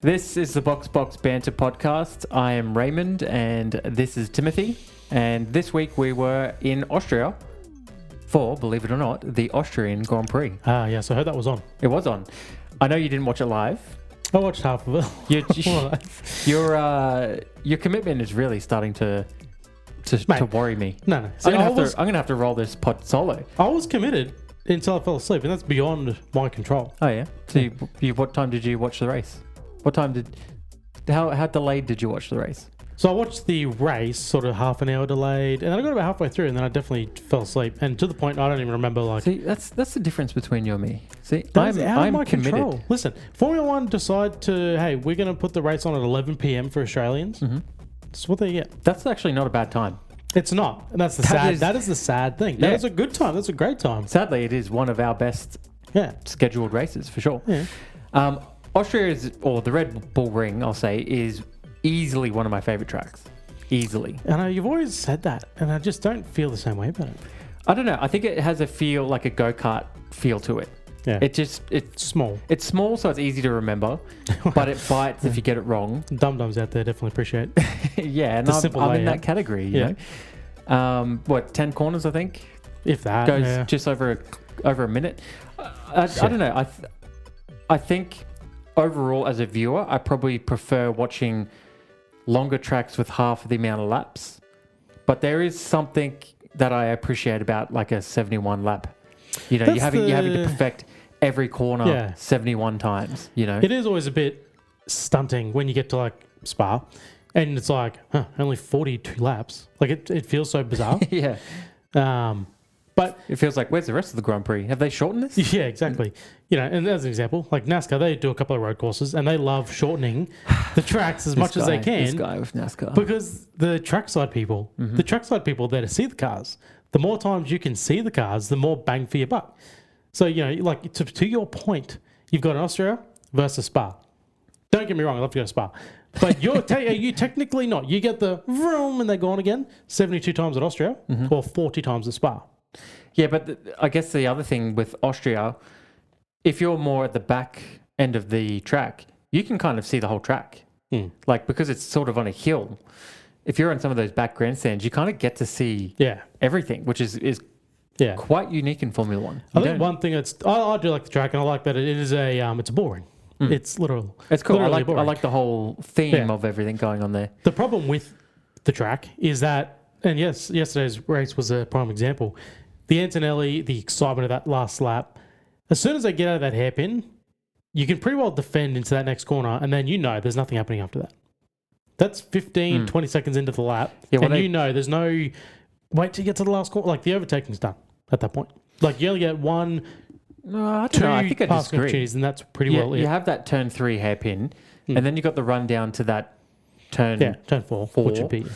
This is the Box Banter podcast. I am Raymond and this is Timothy. And this week we were in Austria for, believe it or not, the Austrian Grand Prix. Yes, I heard that was on. It was on. I know you didn't watch it live. I watched half of it. Your commitment is really starting to worry me. No. See, I'm going to have to roll this pod solo. I was committed until I fell asleep, and that's beyond my control. Oh, yeah? So what time did you watch the race? How delayed did you watch the race? So I watched the race, sort of half an hour delayed, and then I got about halfway through, and then I definitely fell asleep. And to the point, I don't even remember. See, that's the difference between you and me. See, I'm my committed. Control. Listen, Formula One decide to, hey, we're going to put the race on at 11 p.m. for Australians. Mm-hmm. That's what they get. That's actually not a bad time. It's not, and that is the sad thing. That is a good time. That's a great time. Sadly, it is one of our best scheduled races for sure. Yeah. Austria or the Red Bull Ring, I'll say, is easily one of my favorite tracks. Easily. I know you've always said that, and I just don't feel the same way about it. I don't know. I think it has a feel like a go-kart feel to it. Yeah. It's small. It's small, so it's easy to remember, but it bites if you get it wrong. Dum-dums out there definitely appreciate. Yeah, and I'm in that category. You know, 10 corners, I think. If that goes just over a minute. I don't know. I think overall, as a viewer, I probably prefer watching longer tracks with half the amount of laps. But there is something that I appreciate about like a 71 lap. You know, you're having to perfect every corner 71 times. You know, it is always a bit stunting when you get to like Spa, and it's like only 42 laps. Like it feels so bizarre. Yeah. But it feels like, where's the rest of the Grand Prix? Have they shortened this? Yeah, exactly. You know, and as an example, like NASCAR, they do a couple of road courses and they love shortening the tracks as much as they can. This guy with NASCAR. Because the trackside people, there to see the cars. The more times you can see the cars, the more bang for your buck. So, you know, like to your point, you've got Austria versus Spa. Don't get me wrong, I love to go to Spa. But you technically not. You get the vroom and they're gone again 72 times at Austria or 40 times at Spa. Yeah, but I guess the other thing with Austria, if you're more at the back end of the track, you can kind of see the whole track. Like, because it's sort of on a hill. If you're on some of those back grandstands, you kind of get to see everything, which is quite unique in Formula One. I think one thing I do like the track, and I like that it is it's boring. It's literal. It's cool. I boring. like the whole theme of everything going on there. The problem with the track is that, and yes, yesterday's race was a prime example. The Antonelli, the excitement of that last lap, as soon as they get out of that hairpin, you can pretty well defend into that next corner, and then you know there's nothing happening after that. That's 15, 20 seconds into the lap, you know there's no wait till you get to the last corner. Like, the overtaking's done at that point. Like, you only get one, I think I passing opportunities, and that's pretty well it. You have that turn 3 hairpin, and then you got the run down to that turn 4, which would be,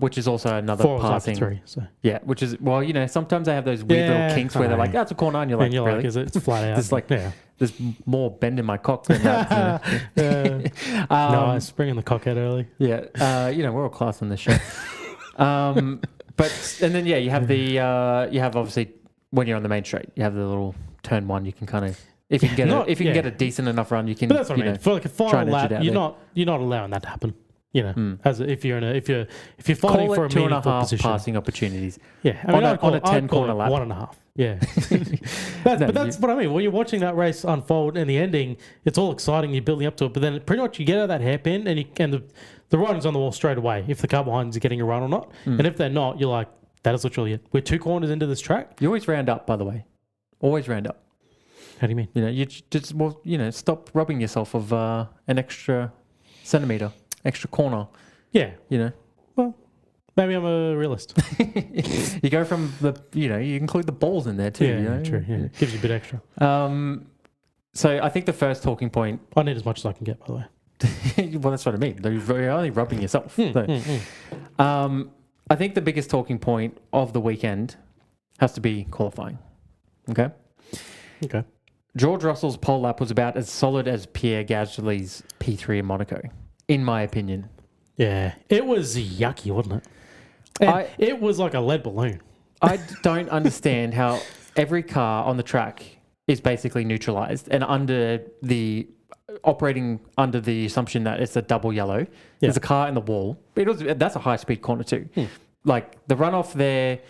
which is also another passing. 3, so. Yeah, which is, well, you know, sometimes they have those weird little kinks where they're like, that's a corner, and you're like, really? It's flat out. It's like, there's more bend in my cock than that. No, I was bringing the cock out early. Yeah, you know, we're all class on this show. But, and then, you have you have obviously, when you're on the main straight, you have the little turn 1, you can kind of, if you can get a decent enough run, you can. But that's what I mean. For like a final lap, you're not allowing that to happen. You know, if you're fighting for a meaningful position, passing opportunities. Yeah, I mean, on a 10 corner lap, 1.5. Yeah, that's what I mean. When you're watching that race unfold and the ending, it's all exciting. You're building up to it, but then pretty much you get out of that hairpin and the writing's on the wall straight away. If the car behind is getting a run or not, and if they're not, you're like, that is literally it. We're 2 corners into this track. You always round up, by the way. Always round up. How do you mean? You know, you just stop robbing yourself of an extra centimetre. Extra corner. Yeah. You know? Well, maybe I'm a realist. You go from you include the balls in there too. Yeah, you know? True. Yeah. Gives you a bit extra. So I think the first talking point... I need as much as I can get, by the way. Well, that's what I mean. You're only rubbing yourself. I think the biggest talking point of the weekend has to be qualifying. Okay? Okay. George Russell's pole lap was about as solid as Pierre Gasly's P3 in Monaco. In my opinion. Yeah. It was yucky, wasn't it? It was like a lead balloon. I don't understand how every car on the track is basically neutralized and under the operating under the assumption that it's a double yellow. There's a car in the wall. That's a high-speed corner too. Like the runoff there,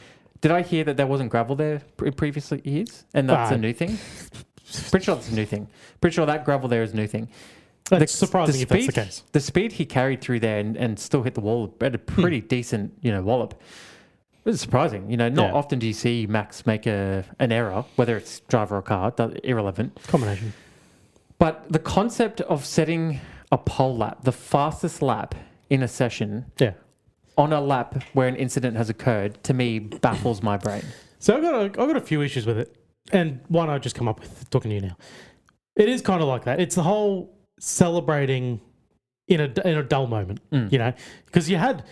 did I hear that there wasn't gravel there in previous years? And that's a new thing? Pretty sure that's a new thing. Pretty sure that gravel there is a new thing. That's surprising if that's the case. The speed he carried through there and still hit the wall at a pretty decent, wallop. It was surprising. Not often do you see Max make an error, whether it's driver or car, irrelevant. Combination. But the concept of setting a pole lap, the fastest lap in a session, on a lap where an incident has occurred, to me baffles my brain. So I've got a few issues with it, and one I just come up with talking to you now. It is kind of like that. It's the whole celebrating in a dull moment, because you had.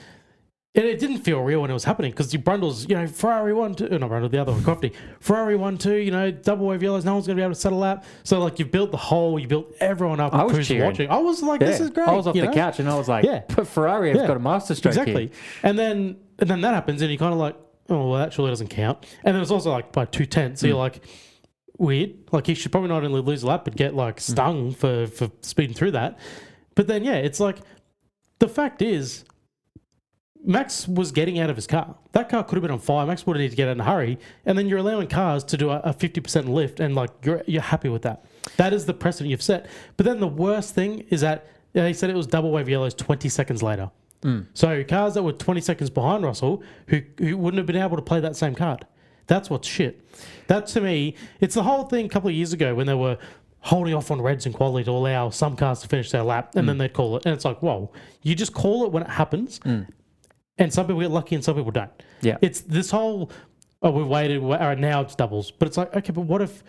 And it didn't feel real when it was happening because your Brundles, Ferrari 1-2, not Brundle, the other one, Crofty. Ferrari 1-2, double wave yellows, no one's going to be able to settle up. So, like, you built everyone up who's watching. I was like, this is great. I was off the couch and I was like, Ferrari have got a masterstroke exactly. here. And then that happens and you're kind of like, oh, well, that surely doesn't count. And then it's also like by 2/10. So you're like, weird. Like, he should probably not only lose a lap, but get, like, stung for speeding through that. But then, it's like, the fact is, Max was getting out of his car. That car could have been on fire. Max would have needed to get out in a hurry. And then you're allowing cars to do a 50% lift and like you're happy with that. That is the precedent you've set. But then the worst thing is that they said it was double wave yellows 20 seconds later. So cars that were 20 seconds behind Russell who wouldn't have been able to play that same card. That's what's shit. That to me, it's the whole thing a couple of years ago when they were holding off on reds in quality to allow some cars to finish their lap and then they'd call it. And it's like, whoa, you just call it when it happens. And some people get lucky and some people don't. Yeah. It's this whole, we waited, all right, now it's doubles. But it's like, okay, but what if,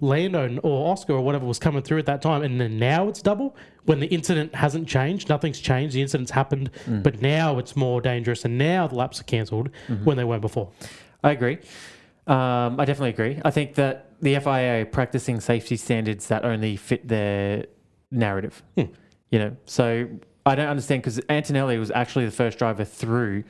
Lando or Oscar or whatever was coming through at that time and then now it's double when the incident hasn't changed, nothing's changed, the incident's happened, but now it's more dangerous and now the laps are cancelled when they weren't before. I agree. I definitely agree. I think that the FIA are practicing safety standards that only fit their narrative. So I don't understand because Antonelli was actually the first driver through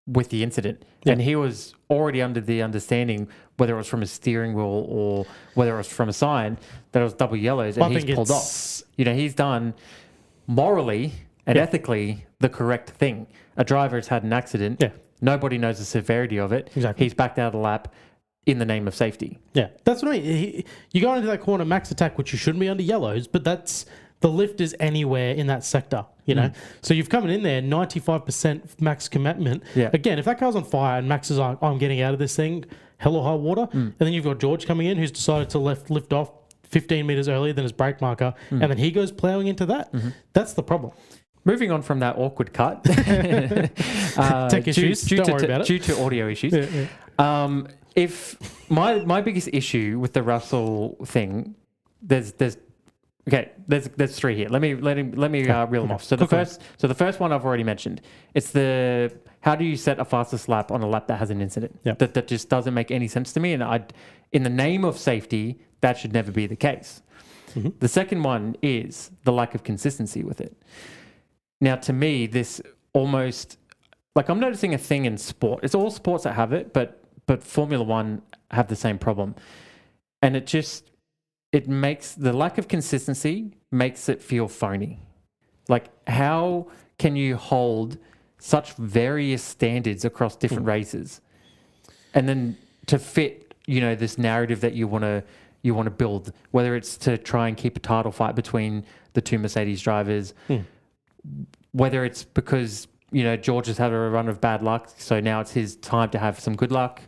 with the incident. And he was already under the understanding, whether it was from a steering wheel or whether it was from a sign, that it was double yellows and he's pulled off. He's done morally and ethically the correct thing. A driver has had an accident. Nobody knows the severity of it. Exactly. He's backed out of the lap in the name of safety. Yeah, that's what I mean. You go into that corner max attack, which you shouldn't be under yellows, but that's... The lift is anywhere in that sector, So you've come in there, 95% max commitment. Again, if that car's on fire and Max is like, I'm getting out of this thing, hell or high water, and then you've got George coming in who's decided to lift off 15 metres earlier than his brake marker, and then he goes ploughing into that. That's the problem. Moving on from that awkward cut. Tech issues, don't worry about it. Due to audio issues. If my biggest issue with the Russell thing, there's three here. Let me reel them off. So the first one I've already mentioned. It's how do you set a fastest lap on a lap that has an incident? That just doesn't make any sense to me. And in the name of safety, that should never be the case. The second one is the lack of consistency with it. Now, to me, this almost like I'm noticing a thing in sport. It's all sports that have it, but Formula One have the same problem, and it makes the lack of consistency makes it feel phony. Like, how can you hold such various standards across different races, and then to fit, this narrative that you want to build, whether it's to try and keep a title fight between the two Mercedes drivers, whether it's because George has had a run of bad luck, so now it's his time to have some good luck.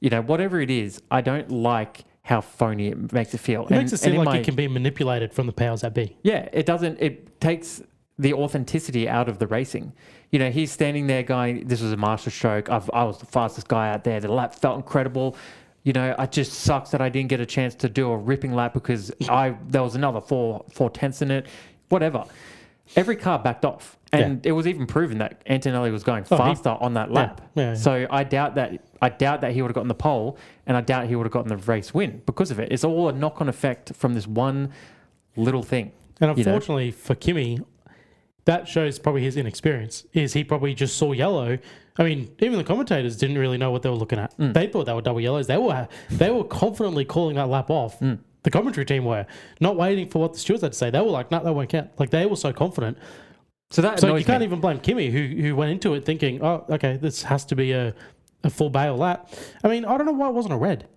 Whatever it is, I don't like how phony it makes it feel. It makes it seem like it can be manipulated from the powers that be. Yeah, it doesn't. It takes the authenticity out of the racing. He's standing there going, this was a masterstroke. I was the fastest guy out there. The lap felt incredible. It just sucks that I didn't get a chance to do a ripping lap because there was another four tenths in it. Whatever. Every car backed off. And it was even proven that Antonelli was going faster on that lap. Yeah. So I doubt that he would have gotten the pole, and I doubt he would have gotten the race win because of it. It's all a knock-on effect from this one little thing. And unfortunately for Kimi, that shows probably his inexperience. Is he probably just saw yellow? I mean, even the commentators didn't really know what they were looking at. They thought they were double yellows. They were confidently calling that lap off the commentary team were, not waiting for what the stewards had to say. They were like, no, that won't count. Like, they were so confident. So you can't even blame Kimi, who went into it thinking, oh, okay, this has to be a full bail lap. I mean, I don't know why it wasn't a red.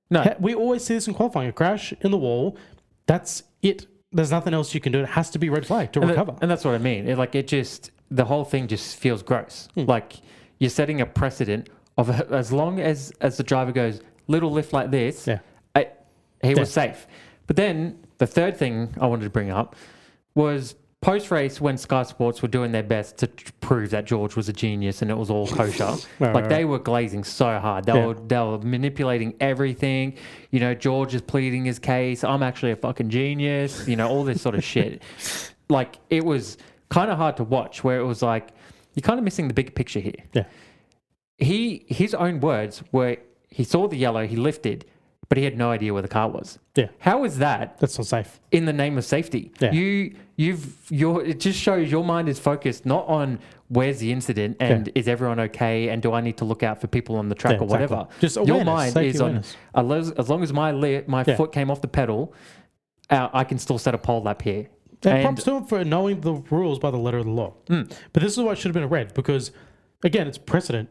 No. We always see this in qualifying. A crash in the wall, that's it. There's nothing else you can do. It has to be red flag to recover. And that's what I mean. The whole thing just feels gross. Like, you're setting a precedent of as long as the driver goes, little lift like this, he was safe. But then the third thing I wanted to bring up was post-race when Sky Sports were doing their best to prove that George was a genius and it was all kosher. They were glazing so hard. They were manipulating everything. You know, George is pleading his case. I'm actually a fucking genius. You know, all this sort of shit. Like, it was kind of hard to watch where it was like, you're kind of missing the big picture here. Yeah. His own words were, he saw the yellow, he lifted, but he had no idea where the car was. Yeah. How is that? That's not safe. In the name of safety. Yeah. It just shows your mind is focused not on where's the incident and is everyone okay and do I need to look out for people on the track or whatever. Just awareness, your mind is awareness. As long as my foot came off the pedal, I can still set a pole lap here. And props to him for knowing the rules by the letter of the law. But this is what should have been a red because, again, it's precedent.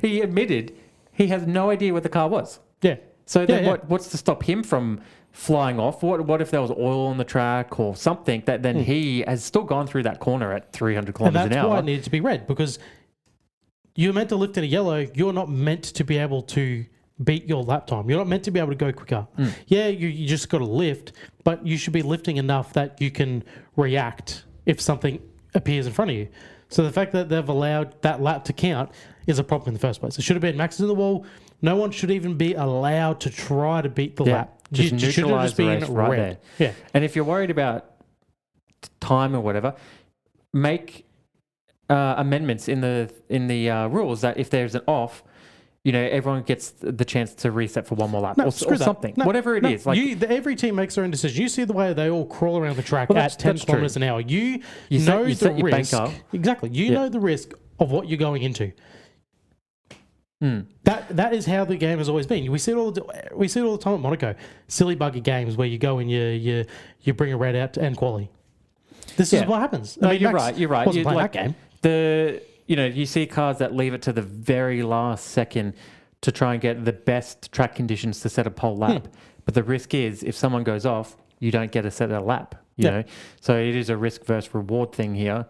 He admitted he has no idea where the car was. Yeah. So then what's to stop him from flying off? What if there was oil on the track or something that then he has still gone through that corner at 300 kilometers an hour? And that's why it needed to be red because you're meant to lift in a yellow. You're not meant to be able to beat your lap time. You're not meant to be able to go quicker. Yeah, you just got to lift, but you should be lifting enough that you can react if something appears in front of you. So the fact that they've allowed that lap to count is a problem in the first place. It should have been Max in the wall. No one should even be allowed to try to beat the lap. Just neutralize the race right there. Yeah. And if you're worried about time or whatever, make amendments in the rules that if there's an off, you know, everyone gets the chance to reset for one more lap or something. Whatever it is. Like, every team makes their own decision. You see the way they all crawl around the track at 10 kilometers an hour. You know the risk. Exactly. You know the risk of what you're going into. That is how the game has always been. We see it all the time at Monaco. Silly buggy games where you go and you bring a red out to end quality. This is what happens. I mean, you're right. Wasn't playing that game. You see cars that leave it to the very last second to try and get the best track conditions to set a pole lap. But the risk is if someone goes off, you don't get to set a lap. You know, so it is a risk versus reward thing here.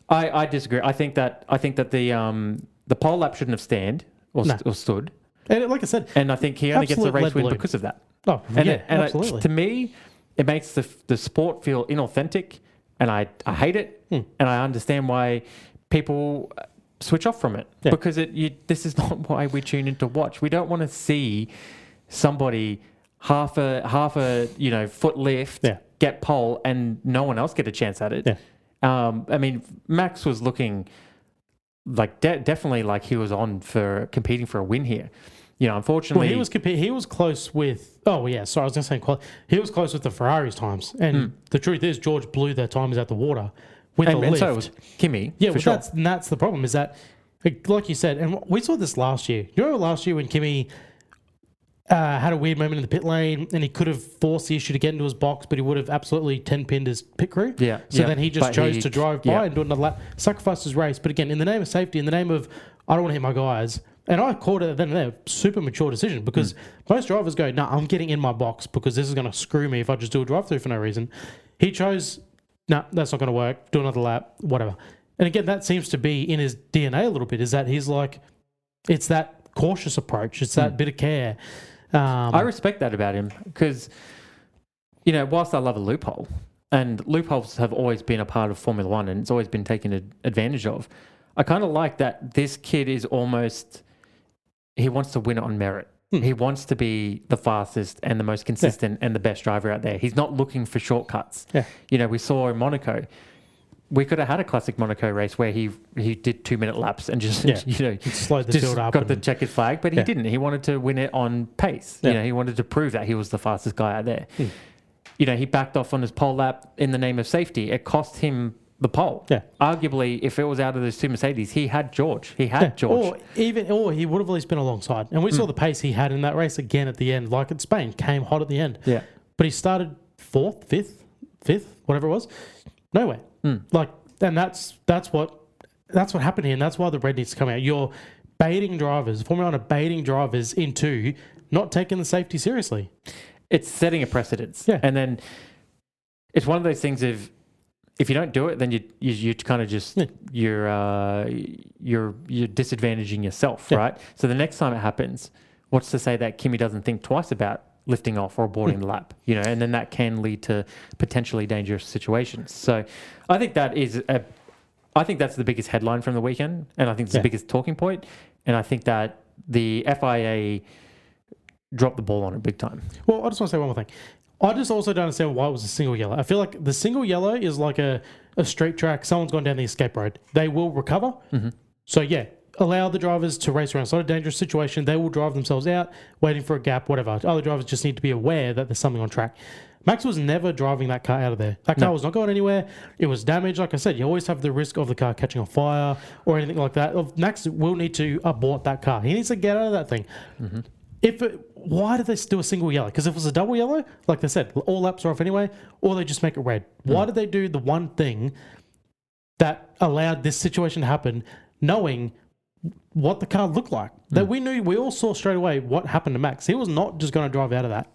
I disagree. I think that the pole lap shouldn't have or stood. And like I said, and I think he only gets a race win because of that. Oh, absolutely. To me, it makes the sport feel inauthentic, and I hate it, and I understand why people switch off from it because this is not why we tune in to watch. We don't want to see somebody half a foot lift get pole and no one else get a chance at it. I mean, Max was looking like definitely like he was on for competing for a win here. You know, unfortunately, he was close with. Oh yeah, sorry, I was going to say he was close with the Ferrari's times, and the truth is George blew their times out the water with the lift. And so was Kimi. Yeah, well, that's the problem. Is that, like you said, and we saw this last year. You remember last year when Kimi had a weird moment in the pit lane, and he could have forced the issue to get into his box, but he would have absolutely 10-pinned his pit crew. Yeah. So then he just chose to drive by and do another lap, sacrifice his race. But again, in the name of safety, in the name of I don't want to hit my guys, and I called it then and there, super mature decision because most drivers go, no, I'm getting in my box because this is going to screw me if I just do a drive-through for no reason. He chose, no, that's not going to work. Do another lap, whatever. And again, that seems to be in his DNA a little bit. Is that he's like, it's that cautious approach. It's that bit of care. I respect that about him because, you know, whilst I love a loophole, and loopholes have always been a part of Formula One and it's always been taken advantage of, I kind of like that this kid is almost, he wants to win on merit. He wants to be the fastest and the most consistent and the best driver out there. He's not looking for shortcuts. Yeah. You know, we saw in Monaco, we could have had a classic Monaco race where he did 2-minute laps and just slowed the field up, got the checkered flag, but he didn't. He wanted to win it on pace. You know, he wanted to prove that he was the fastest guy out there. You know, he backed off on his pole lap in the name of safety. It cost him the pole. Yeah. Arguably, if it was out of those two Mercedes, he had George. George. Or he would have at least been alongside. And we saw the pace he had in that race again at the end, like at Spain, came hot at the end. Yeah. but he started fourth, fifth, whatever it was, nowhere. Like, and that's what happened here, and that's why the red needs to come out. You're baiting drivers. Formula One are baiting drivers into not taking the safety seriously. It's setting a precedence, and then it's one of those things of if you don't do it, then you kind of just you're disadvantaging yourself, right? So the next time it happens, what's to say that Kimi doesn't think twice about lifting off or aborting the lap, and then that can lead to potentially dangerous situations. So I think that's the biggest headline from the weekend, and I think it's the biggest talking point, and I think that the FIA dropped the ball on it big time. Well, I just want to say one more thing. I just also don't understand why it was a single yellow. I feel like the single yellow is like a street track. Someone's gone down the escape road. They will recover. So, allow the drivers to race around. It's not a dangerous situation. They will drive themselves out, waiting for a gap, whatever. Other drivers just need to be aware that there's something on track. Max was never driving that car out of there. That car was not going anywhere. It was damaged. Like I said, you always have the risk of the car catching on fire or anything like that. Max will need to abort that car. He needs to get out of that thing. Why did they do a single yellow? Because if it was a double yellow, like they said, all laps are off anyway, or they just make it red. Why did they do the one thing that allowed this situation to happen, knowing what the car looked like? That we all saw straight away what happened to Max. He was not just going to drive out of that.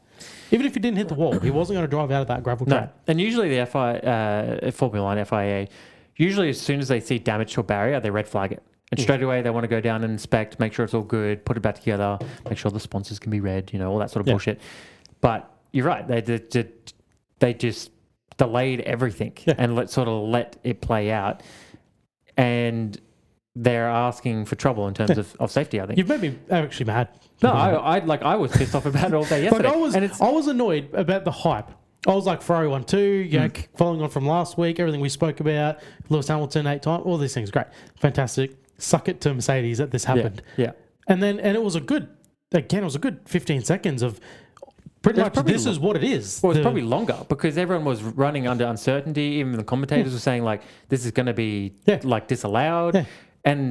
Even if he didn't hit the wall, he wasn't going to drive out of that gravel track. No. And usually the Formula One FIA, usually as soon as they see damage to a barrier, they red flag it. And straight away, they want to go down and inspect, make sure it's all good, put it back together, make sure the sponsors can be read, all that sort of bullshit. But you're right. They just delayed everything and let it play out. And they're asking for trouble in terms of safety, I think. You've made me actually mad. No, I was pissed off about it all day yesterday. I was annoyed about the hype. I was like, Ferrari 1-2, following on from last week, everything we spoke about, Lewis Hamilton 8 times, all these things, great, fantastic. Suck it to Mercedes that this happened. Yeah. And it was a good 15 seconds of pretty much this is what it is. Well, it's probably longer because everyone was running under uncertainty. Even the commentators were saying like, this is going to be disallowed. Yeah.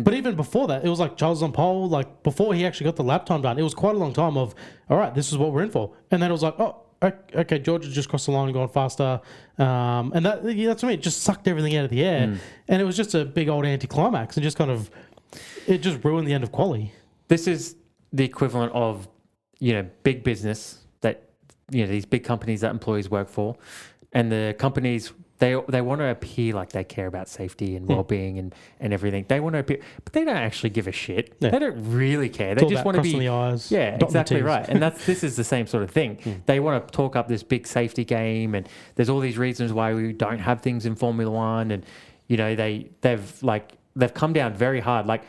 But even before that, it was like Charles on pole, like before he actually got the lap time done, it was quite a long time of, all right, this is what we're in for. And then it was like, oh, okay, George has just crossed the line and gone faster. And that's what I mean. It just sucked everything out of the air. And it was just a big old anticlimax and just it just ruined the end of quali. This is the equivalent of, big business that, these big companies that employees work for. And the companies, they want to appear like they care about safety and well-being and everything. They want to appear, but they don't actually give a shit. Yeah. They don't really care. They just want to be the eyes. Yeah, exactly right. And this is the same sort of thing. They want to talk up this big safety game, and there's all these reasons why we don't have things in Formula One, and they've come down very hard. Like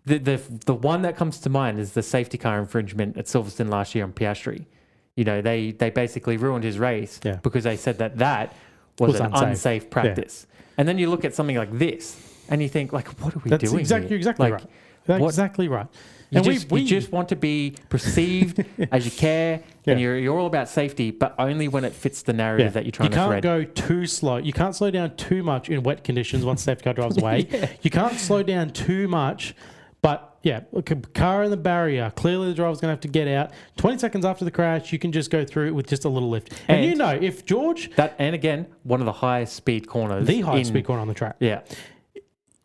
the one that comes to mind is the safety car infringement at Silverstone last year on Piastri. They basically ruined his race because they said that was an unsafe practice. Yeah. And then you look at something like this and you think, like, what are we doing here? You're exactly right. That's exactly right. You just want to be perceived as you care, and you're all about safety, but only when it fits the narrative that you're trying to thread. You can't go too slow. You can't slow down too much in wet conditions once the safety car drives away. You can't slow down too much. But a car in the barrier, clearly the driver's going to have to get out. 20 seconds after the crash, you can just go through it with just a little lift. And if George... And again, one of the highest speed corners. The highest speed corner on the track. Yeah.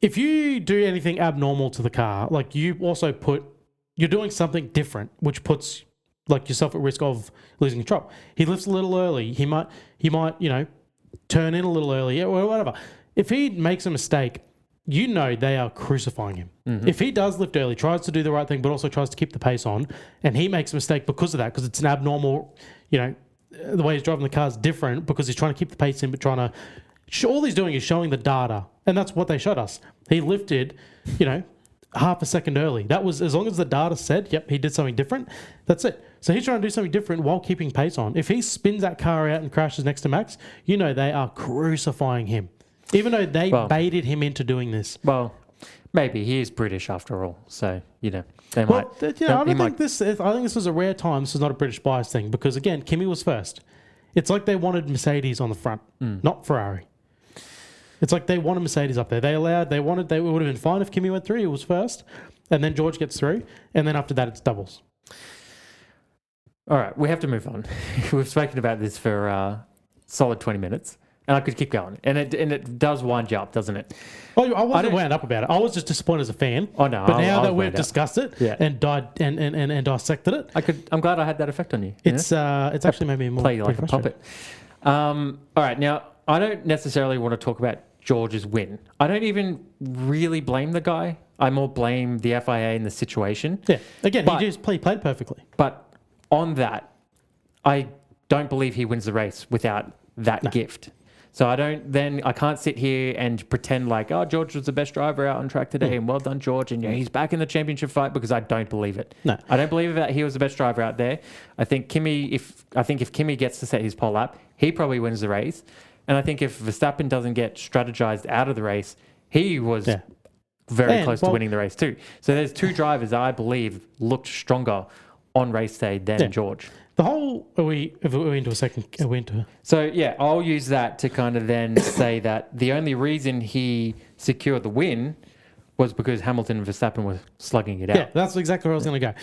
If you do anything abnormal to the car, like you're doing something different, which puts like yourself at risk of losing control. He lifts a little early. He might turn in a little early or whatever. If he makes a mistake, they are crucifying him. Mm-hmm. If he does lift early, tries to do the right thing, but also tries to keep the pace on, and he makes a mistake because of that, because it's an abnormal, the way he's driving the car is different because he's trying to keep the pace in, but trying to... All he's doing is showing the data, and that's what they showed us. He lifted, half a second early. That was, as long as the data said, yep, he did something different, that's it. So he's trying to do something different while keeping pace on. If he spins that car out and crashes next to Max, they are crucifying him. Even though they baited him into doing this. Well, maybe he is British after all, so they might. I think this is a rare time. This is not a British bias thing because again, Kimi was first. It's like they wanted Mercedes on the front, not Ferrari. It's like they wanted Mercedes up there. They would have been fine if Kimi went through. He was first, and then George gets through, and then after that it's doubles. All right, we have to move on. We've spoken about this for solid 20 minutes, and I could keep going. And it does wind you up, doesn't it? Oh, I wasn't wound up about it. I was just disappointed as a fan. Oh no! But now that we've discussed it and dissected it, I'm glad I had that effect on you. It's actually made me more play like a puppet. All right, now I don't necessarily want to talk about George's win. I don't even really blame the guy. I more blame the FIA and the situation. Yeah, again, he just played perfectly. But on that, I don't believe he wins the race without that gift. So I can't sit here and pretend like, oh, George was the best driver out on track today and well done, George. And he's back in the championship fight, because I don't believe it. No. I don't believe that he was the best driver out there. I think if Kimi gets to set his pole lap, he probably wins the race. And I think if Verstappen doesn't get strategized out of the race, he was very close to winning the race too. So there's two drivers I believe looked stronger on race day than George. The whole, are we into a second? Are we into? So yeah, I'll use that to kind of then say that the only reason he secured the win was because Hamilton and Verstappen were slugging it out. Yeah, that's exactly where I was going to go.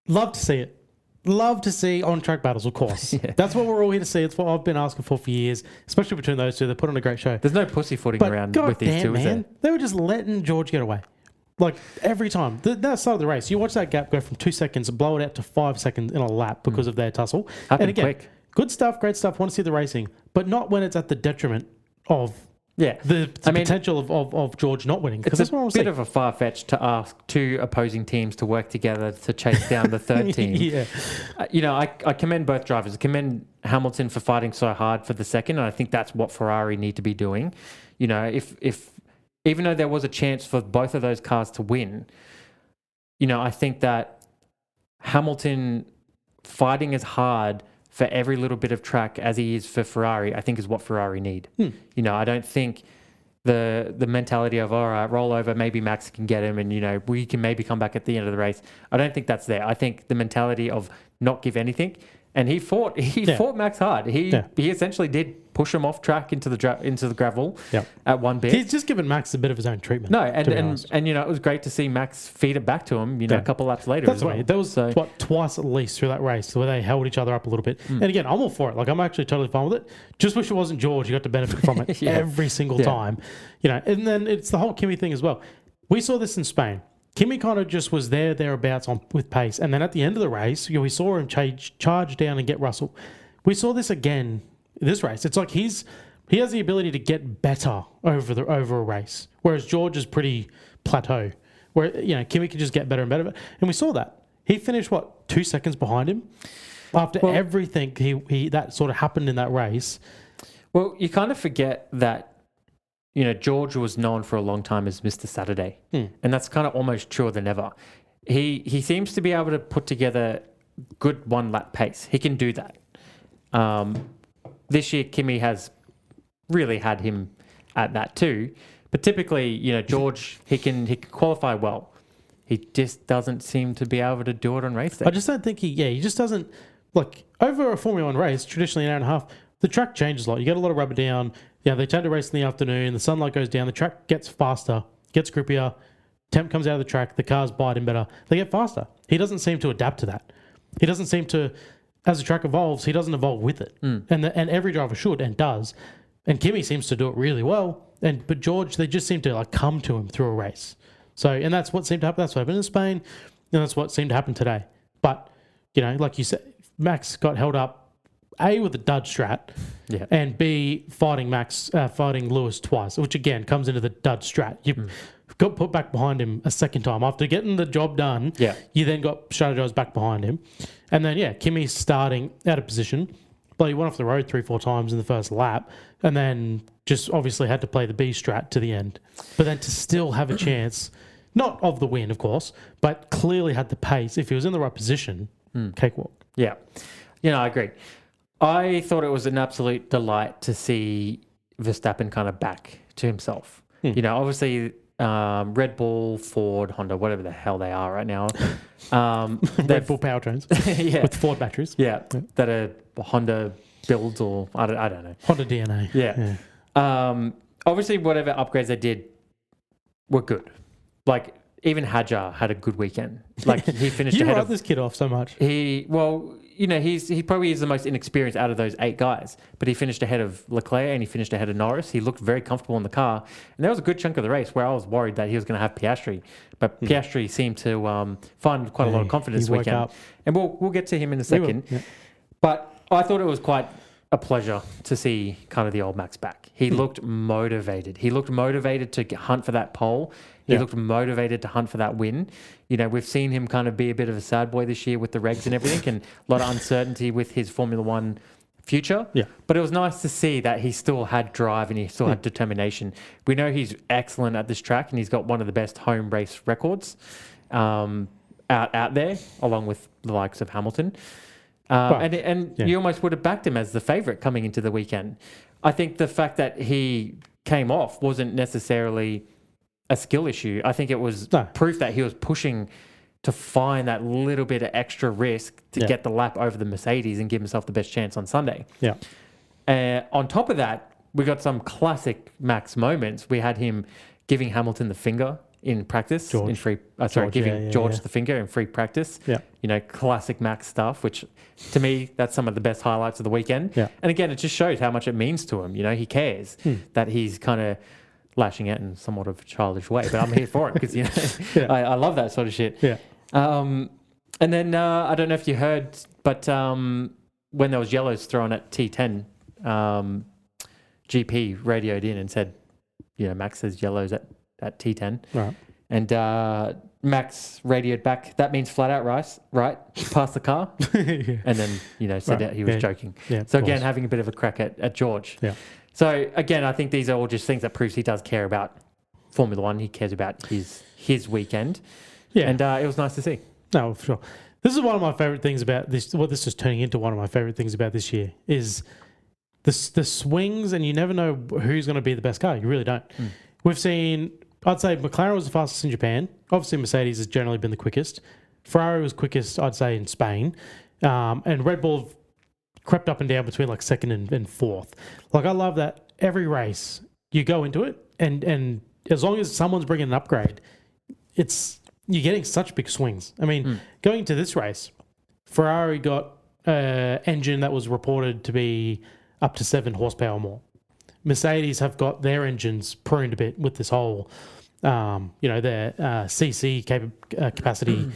Love to see it. Love to see on-track battles, of course. That's what we're all here to see. It's what I've been asking for years, especially between those two. They put on a great show. There's no pussyfooting around with these two, is there? They were just letting George get away. Like, every time. That start of the race, you watch that gap go from 2 seconds, blow it out to 5 seconds in a lap because of their tussle. Happened quick. Good stuff, great stuff. Want to see the racing, but not when it's at the detriment of the potential of George not winning. It's a bit of a far-fetched to ask two opposing teams to work together to chase down the third team. I commend both drivers. I commend Hamilton for fighting so hard for the second, and I think that's what Ferrari need to be doing. You know, if even though there was a chance for both of those cars to win, I think that Hamilton fighting as hard for every little bit of track as he is for Ferrari, I think is what Ferrari need. I don't think the mentality of, all right, roll over, maybe Max can get him and, we can maybe come back at the end of the race. I don't think that's there. I think the mentality of not give anything. And he fought Max hard. He essentially did push him off track into the gravel at one bit. He's just given Max a bit of his own treatment. No, and it was great to see Max feed it back to him, a couple laps later. That's right. There was twice at least through that race where they held each other up a little bit. And again, I'm all for it. Like, I'm actually totally fine with it. Just wish it wasn't George who got to benefit from it every single time. And then it's the whole Kimi thing as well. We saw this in Spain. Kimi kind of just was thereabouts with pace. And then at the end of the race, we saw him charge down and get Russell. We saw this again this race. It's like he has the ability to get better over a race, whereas George is pretty plateau, where Kimi can just get better and better. And we saw that. He finished 2 seconds behind him after everything he that sort of happened in that race. Well, you kind of forget that George was known for a long time as Mr. Saturday. And that's kind of almost truer than ever. He seems to be able to put together good one-lap pace. He can do that. This year, Kimi has really had him at that too. But typically, George, he can qualify well. He just doesn't seem to be able to do it on race day. I just don't think he just doesn't, over a Formula 1 race, traditionally an hour and a half, the track changes a lot. You get a lot of rubber down. They tend to race in the afternoon. The sunlight goes down. The track gets faster, gets grippier. Temp comes out of the track. The cars bite in better. They get faster. He doesn't seem to adapt to that. He doesn't seem to, as the track evolves, he doesn't evolve with it. And every driver should and does. And Kimi seems to do it really well. But George, they just seem to come to him through a race. So, and that's what seemed to happen. That's what happened in Spain. And that's what seemed to happen today. But, like you said, Max got held up, A, with a dud strat, and B, fighting Lewis twice, which again comes into the dud strat. You got put back behind him a second time. After getting the job done, you then got strategized back behind him. And then, Kimi's starting out of position. But he went off the road 3-4 times in the first lap, and then just obviously had to play the B strat to the end. But then to still have a chance, not of the win, of course, but clearly had the pace. If he was in the right position, cakewalk. Yeah. I agree. I thought it was an absolute delight to see Verstappen kind of back to himself. Obviously, Red Bull, Ford, Honda, whatever the hell they are right now. Red Bull powertrains with Ford batteries. That are Honda builds or I don't know. Honda DNA. Obviously, whatever upgrades they did were good. even Hadjar had a good weekend. Like he finished You ahead write of this kid off so much. he probably is the most inexperienced out of those 8 guys, but he finished ahead of Leclerc and he finished ahead of Norris. He looked very comfortable in the car, and there was a good chunk of the race where I was worried that he was going to have Piastri, but Piastri seemed to find quite a lot of confidence this weekend, and we'll get to him in a second. But I thought it was quite a pleasure to see kind of the old Max back. He looked motivated. He looked motivated to hunt for that pole. He looked motivated to hunt for that win. You know, we've seen him kind of be a bit of a sad boy this year with the regs and everything, and a lot of uncertainty with his Formula One future. Yeah. But it was nice to see that he still had drive and he still had determination. We know he's excellent at this track, and he's got one of the best home race records out there, along with the likes of Hamilton. You almost would have backed him as the favourite coming into the weekend. I think the fact that he came off wasn't necessarily a skill issue. I think it was proof that he was pushing to find that little bit of extra risk to get the lap over the Mercedes and give himself the best chance on Sunday. On top of that, we got some classic Max moments. We had him giving Hamilton the finger in practice, giving George the finger in free practice. You know, classic Max stuff, which to me, that's some of the best highlights of the weekend. And again, it just shows how much it means to him. You know, he cares that he's kind of lashing out in somewhat of a childish way, but I'm here for it because, you know, I love that sort of shit. And then I don't know if you heard, but when there was yellows thrown at T10, GP radioed in and said, you know, Max says yellows at T10. Right. And Max radioed back, that means flat out right? Past the car. And then, you know, said that he was joking. So again, having a bit of a crack at George. So again, I think these are all just things that proves he does care about Formula One. He cares about his weekend. And it was nice to see. No, for sure. This is one of my favorite things about this. What this is turning into one of my favorite things about this year is the swings, and you never know who's going to be the best car. You really don't. We've seen, I'd say McLaren was the fastest in Japan. Obviously, Mercedes has generally been the quickest. Ferrari was quickest, I'd say, in Spain. And Red Bull crept up and down between like second and fourth. Like, I love that every race you go into it, and as long as someone's bringing an upgrade, you're getting such big swings. I mean, going into this race, Ferrari got an engine that was reported to be up to 7 horsepower more. Mercedes have got their engines pruned a bit with this whole, their CC capacity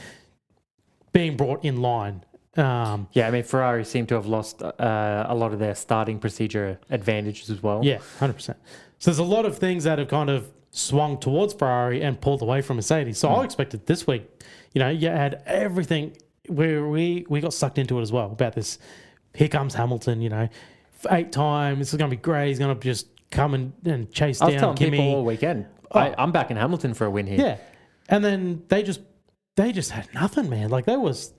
being brought in line. I mean, Ferrari seem to have lost a lot of their starting procedure advantages as well. Yeah, 100%. So there's a lot of things that have kind of swung towards Ferrari and pulled away from Mercedes. So I expected this week, you had everything where we got sucked into it as well about this. Here comes Hamilton, 8 times. This is going to be great. He's going to just come and chase down Kimi. I was telling people all weekend, I'm backing Hamilton for a win here. Yeah. And then they just had nothing, man. Like, that was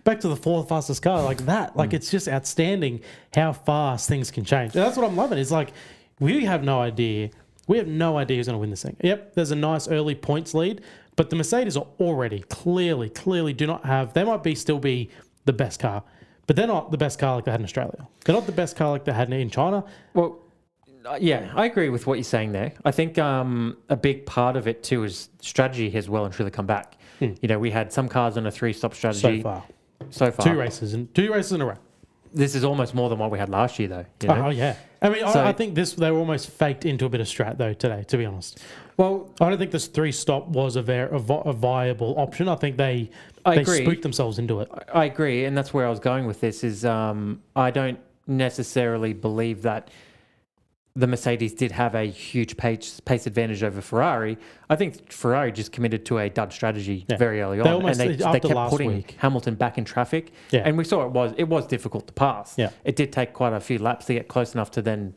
back to the 4th fastest car like that. Like, it's just outstanding how fast things can change. And that's what I'm loving. It's like, we have no idea. We have no idea who's going to win this thing. Yep, there's a nice early points lead, but the Mercedes are already clearly do not have. They might still be the best car, but they're not the best car like they had in Australia. They're not the best car like they had in China. Well, yeah, I agree with what you're saying there. I think a big part of it too is strategy has well and truly come back. We had some cars on a 3-stop strategy. So far. 2 races in a row. This is almost more than what we had last year, though. Oh, yeah. I mean, I think they were almost faked into a bit of strat, though, today, to be honest. Well, I don't think this 3-stop was a viable option. I think they spooked themselves into it. I agree, and that's where I was going with this, is I don't necessarily believe that the Mercedes did have a huge pace advantage over Ferrari. I think Ferrari just committed to a dud strategy very early on, and they kept putting Hamilton back in traffic. Yeah. And we saw it was difficult to pass. Yeah. It did take quite a few laps to get close enough to then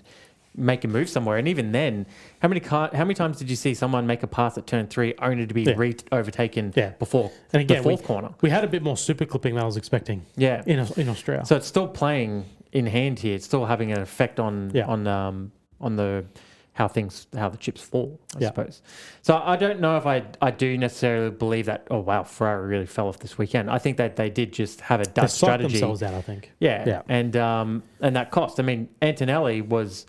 make a move somewhere. And even then, how many times did you see someone make a pass at turn 3 only to be overtaken before the 4th corner? We had a bit more super clipping than I was expecting. Yeah. In Australia. So it's still playing in hand here. It's still having an effect on how the chips fall, I suppose. So I don't know if I do necessarily believe that, oh, wow, Ferrari really fell off this weekend. I think that they did just have a dud strategy. They themselves out, I think. Yeah. And that cost. I mean, Antonelli was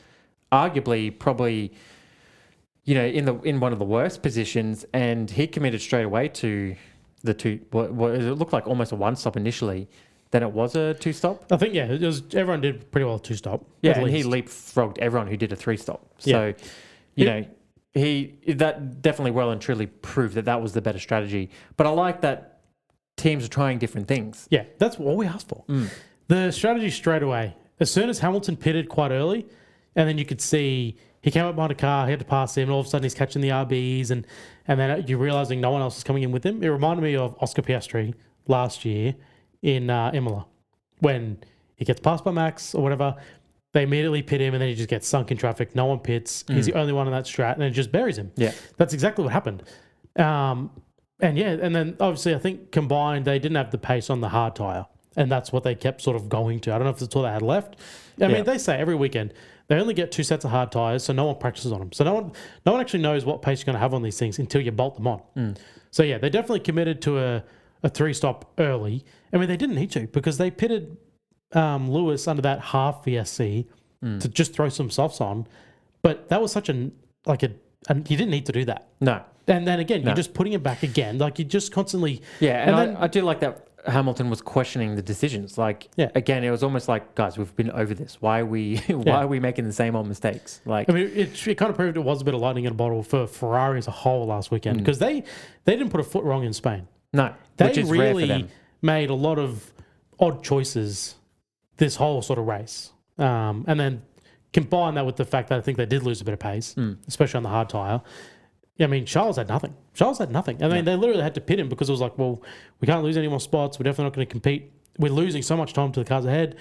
arguably probably in one of the worst positions, and he committed straight away to the two. What it looked like almost a one-stop initially. Then it was a two-stop. I think it was. Everyone did pretty well two-stop. Yeah, and he leapfrogged everyone who did a three-stop. So, that definitely well and truly proved that was the better strategy. But I like that teams are trying different things. Yeah, that's what we asked for. The strategy straight away. As soon as Hamilton pitted quite early, and then you could see he came up behind a car, he had to pass him, and all of a sudden he's catching the RBs, and then you're realizing no one else is coming in with him. It reminded me of Oscar Piastri last year in Imola, when he gets passed by Max or whatever, they immediately pit him, and then he just gets sunk in traffic. No one pits. He's the only one in that strat, and it just buries him. Yeah, that's exactly what happened. And then obviously I think combined they didn't have the pace on the hard tyre, and that's what they kept sort of going to. I don't know if that's all they had left. I mean, they say every weekend they only get 2 sets of hard tyres, so no one practices on them. So no one actually knows what pace you're going to have on these things until you bolt them on. So yeah, they definitely committed to a 3-stop early. I mean, they didn't need to, because they pitted Lewis under that half VSC to just throw some softs on. But that was such you didn't need to do that. No. And then again, you're just putting it back again. Like, you just constantly... Yeah, and I do like that Hamilton was questioning the decisions. Again, it was almost like, guys, we've been over this. Why are we making the same old mistakes? Like, I mean, it kind of proved it was a bit of lightning in a bottle for Ferrari as a whole last weekend, because they didn't put a foot wrong in Spain. No, which is rare for them. Made a lot of odd choices this whole sort of race. And then combine that with the fact that I think they did lose a bit of pace, especially on the hard tyre. I mean, Charles had nothing. I mean, they literally had to pit him because it was like, well, we can't lose any more spots. We're definitely not going to compete. We're losing so much time to the cars ahead.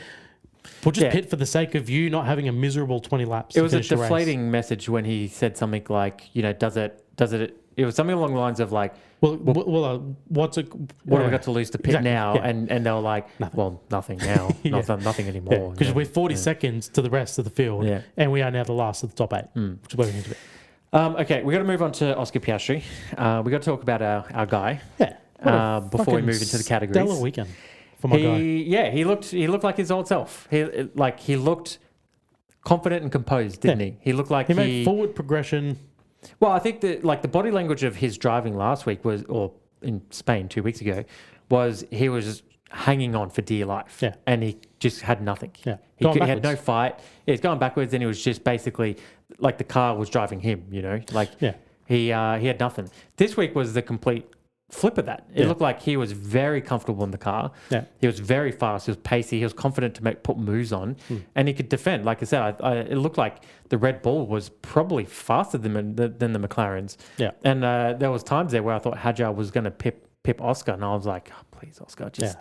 We'll just pit for the sake of you not having a miserable 20 laps. It was a deflating message when he said something like, does it... It was something along the lines of like, what's it? What have we got to lose to pit now? Yeah. And they were like, nothing now, nothing anymore. Because we're 40 seconds to the rest of the field, and we are now the last of the top 8, which is where we need to be. Okay, we got to move on to Oscar Piastri. We got to talk about our guy. Yeah. Before we move into the categories. Stellar weekend for my guy. Yeah, he looked like his old self. He looked confident and composed, didn't he? He looked like he made forward progression. Well, I think that the body language of his driving last week or in Spain 2 weeks ago, was he was hanging on for dear life. Yeah. And he just had nothing. Yeah. He had no fight. Yeah, he's going backwards, and he was just basically like the car was driving him, He had nothing. This week was the complete flip of that. It looked like he was very comfortable in the car. Yeah. He was very fast. He was pacey. He was confident to put moves on, and he could defend. Like I said, it looked like the Red Bull was probably faster than the McLarens. Yeah. And there was times there where I thought Hadjar was going to pip Oscar, and I was like, oh, please, Oscar, just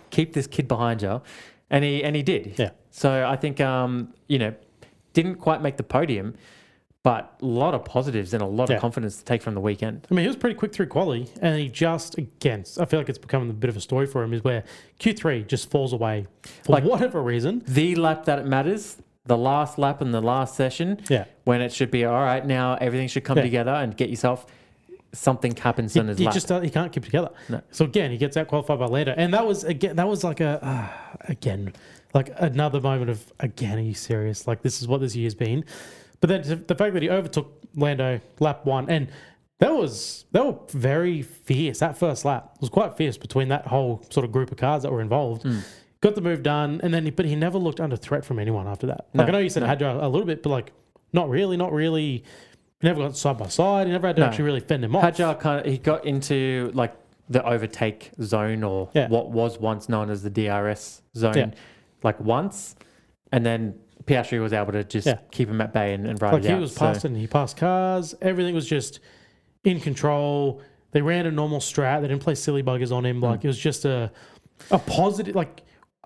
keep this kid behind you, and he did. Yeah. So I think didn't quite make the podium, but a lot of positives and a lot of confidence to take from the weekend. I mean, he was pretty quick through quali, and he just, again, I feel like it's becoming a bit of a story for him, is where Q3 just falls away for whatever reason. The lap that it matters, the last lap in the last session, when it should be, all right, now everything should come together and get yourself, something happens on his lap. He can't keep it together. No. So again, he gets out qualified by Lando, and that was like like another moment of, again, are you serious? Like, this is what this year's been. But then the fact that he overtook Lando lap 1, and they were very fierce. That first lap was quite fierce between that whole sort of group of cars that were involved. Got the move done, and then he never looked under threat from anyone after that. Like, I know you said Hadjar a little bit, but like not really. He never got side by side. He never had to actually really fend him off. Hadjar he got into like the overtake zone, or what was once known as the DRS zone, like once, and then Piastri was able to just keep him at bay and ride it out. He was passing, he passed cars. Everything was just in control. They ran a normal strat. They didn't play silly buggers on him. Like, it was just a positive. Like,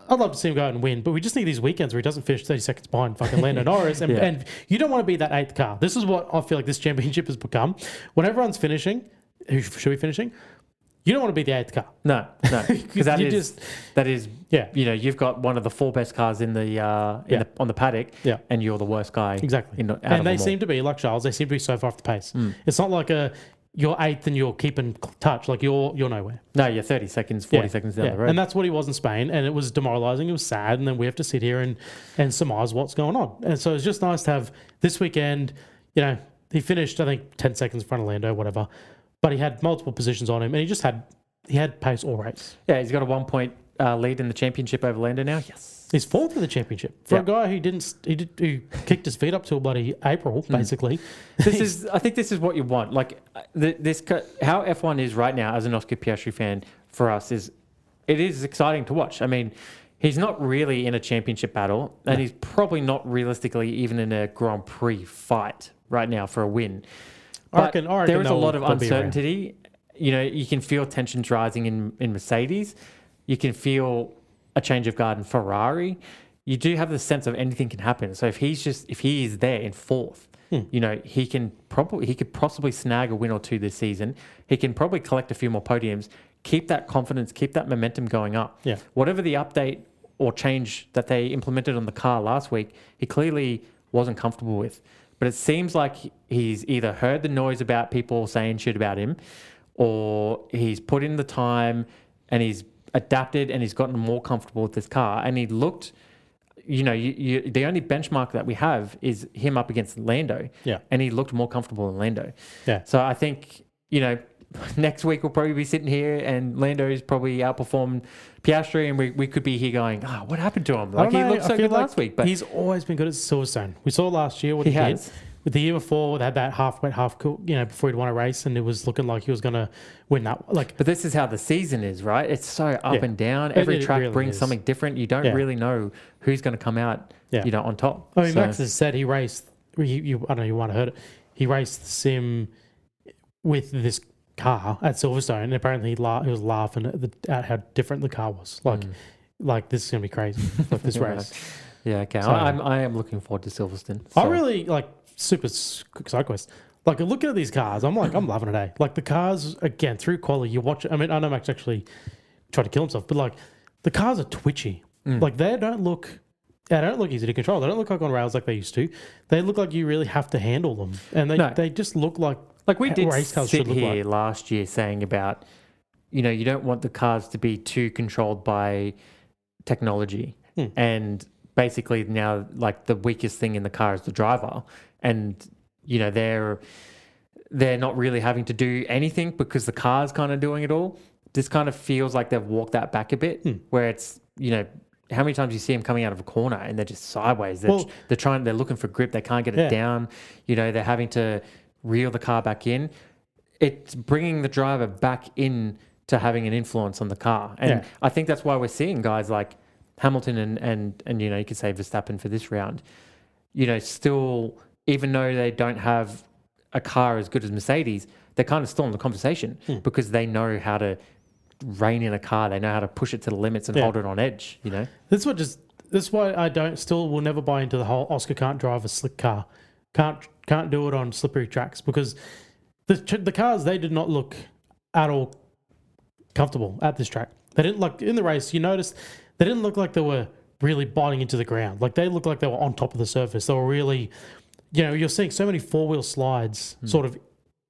I'd love to see him go out and win, but we just need these weekends where he doesn't finish 30 seconds behind fucking Lando Norris. And you don't want to be that 8th car. This is what I feel like this championship has become. When everyone's finishing, who should be finishing? You don't want to be the 8th car. No. Because that is, you've got one of the 4 best cars in the on the paddock, and you're the worst guy. Exactly. And they seem to be, like Charles, they seem to be so far off the pace. It's not like you're 8th and you're keeping touch, like you're nowhere. No, you're 30 seconds, 40 seconds down the road. And that's what he was in Spain, and it was demoralising, it was sad, and then we have to sit here and surmise what's going on. And so it's just nice to have this weekend. he finished, I think, 10 seconds in front of Lando, whatever. But he had multiple positions on him, and he had pace all race. Yeah, he's got a 1 point lead in the championship over Lando now. Yes. He's fourth in the championship for a guy who kicked his feet up till bloody April, basically. I think this is what you want. Like how F1 is right now as an Oscar Piastri fan for us is exciting to watch. I mean, he's not really in a championship battle, and he's probably not realistically even in a Grand Prix fight right now for a win. But I reckon there is a lot of uncertainty. You can feel tensions rising in Mercedes. You can feel a change of guard in Ferrari. You do have the sense of anything can happen. So if he is there in fourth, he could possibly snag a win or two this season. He can probably collect a few more podiums, keep that confidence, keep that momentum going up. Yeah. Whatever the update or change that they implemented on the car last week, he clearly wasn't comfortable with. But it seems like he's either heard the noise about people saying shit about him, or he's put in the time and he's adapted and he's gotten more comfortable with this car. And he looked, the only benchmark that we have is him up against Lando. Yeah. And he looked more comfortable than Lando. Yeah. So I think, next week we'll probably be sitting here and Lando's probably outperformed Piastri, and we could be here going, what happened to him? Like, he looked so good last week. But he's always been good at Silverstone. We saw last year what he did. With the year before, they had that half wet, half cool, before he'd won a race, and it was looking like he was going to win that. But this is how the season is, right? It's so up and down. Every track really brings something different. You don't really know who's going to come out, on top. I mean, Max has said he raced. I don't know. You might have heard it. He raced the sim with this car at Silverstone, and apparently he was laughing at how different the car was. Like this is going to be crazy. Like this race. Yeah, okay. So, I am looking forward to Silverstone. So. I really super quick side quest. Looking at these cars, I'm loving it. Like the cars again through quality. You watch it. I mean, I know Max actually tried to kill himself, but the cars are twitchy. They don't look easy to control. They don't look like on rails like they used to. They look like you really have to handle them, and they just look like we did race cars sit here last year saying about you don't want the cars to be too controlled by technology, and basically now the weakest thing in the car is the driver. And, they're not really having to do anything because the car's kind of doing it all. This kind of feels like they've walked that back a bit, where it's, how many times you see them coming out of a corner and they're just sideways. They're looking for grip. They can't get it down. They're having to reel the car back in. It's bringing the driver back in to having an influence on the car. And I think that's why we're seeing guys like Hamilton and you could say Verstappen for this round, still, even though they don't have a car as good as Mercedes, they're kind of still in the conversation because they know how to rein in a car. They know how to push it to the limits and hold it on edge, That's why I will never buy into the whole Oscar can't drive a slick car. Can't do it on slippery tracks because the cars, they did not look at all comfortable at this track. They didn't in the race, you noticed they didn't look like they were really biting into the ground. They looked like they were on top of the surface. They were really, you're seeing so many four-wheel slides sort of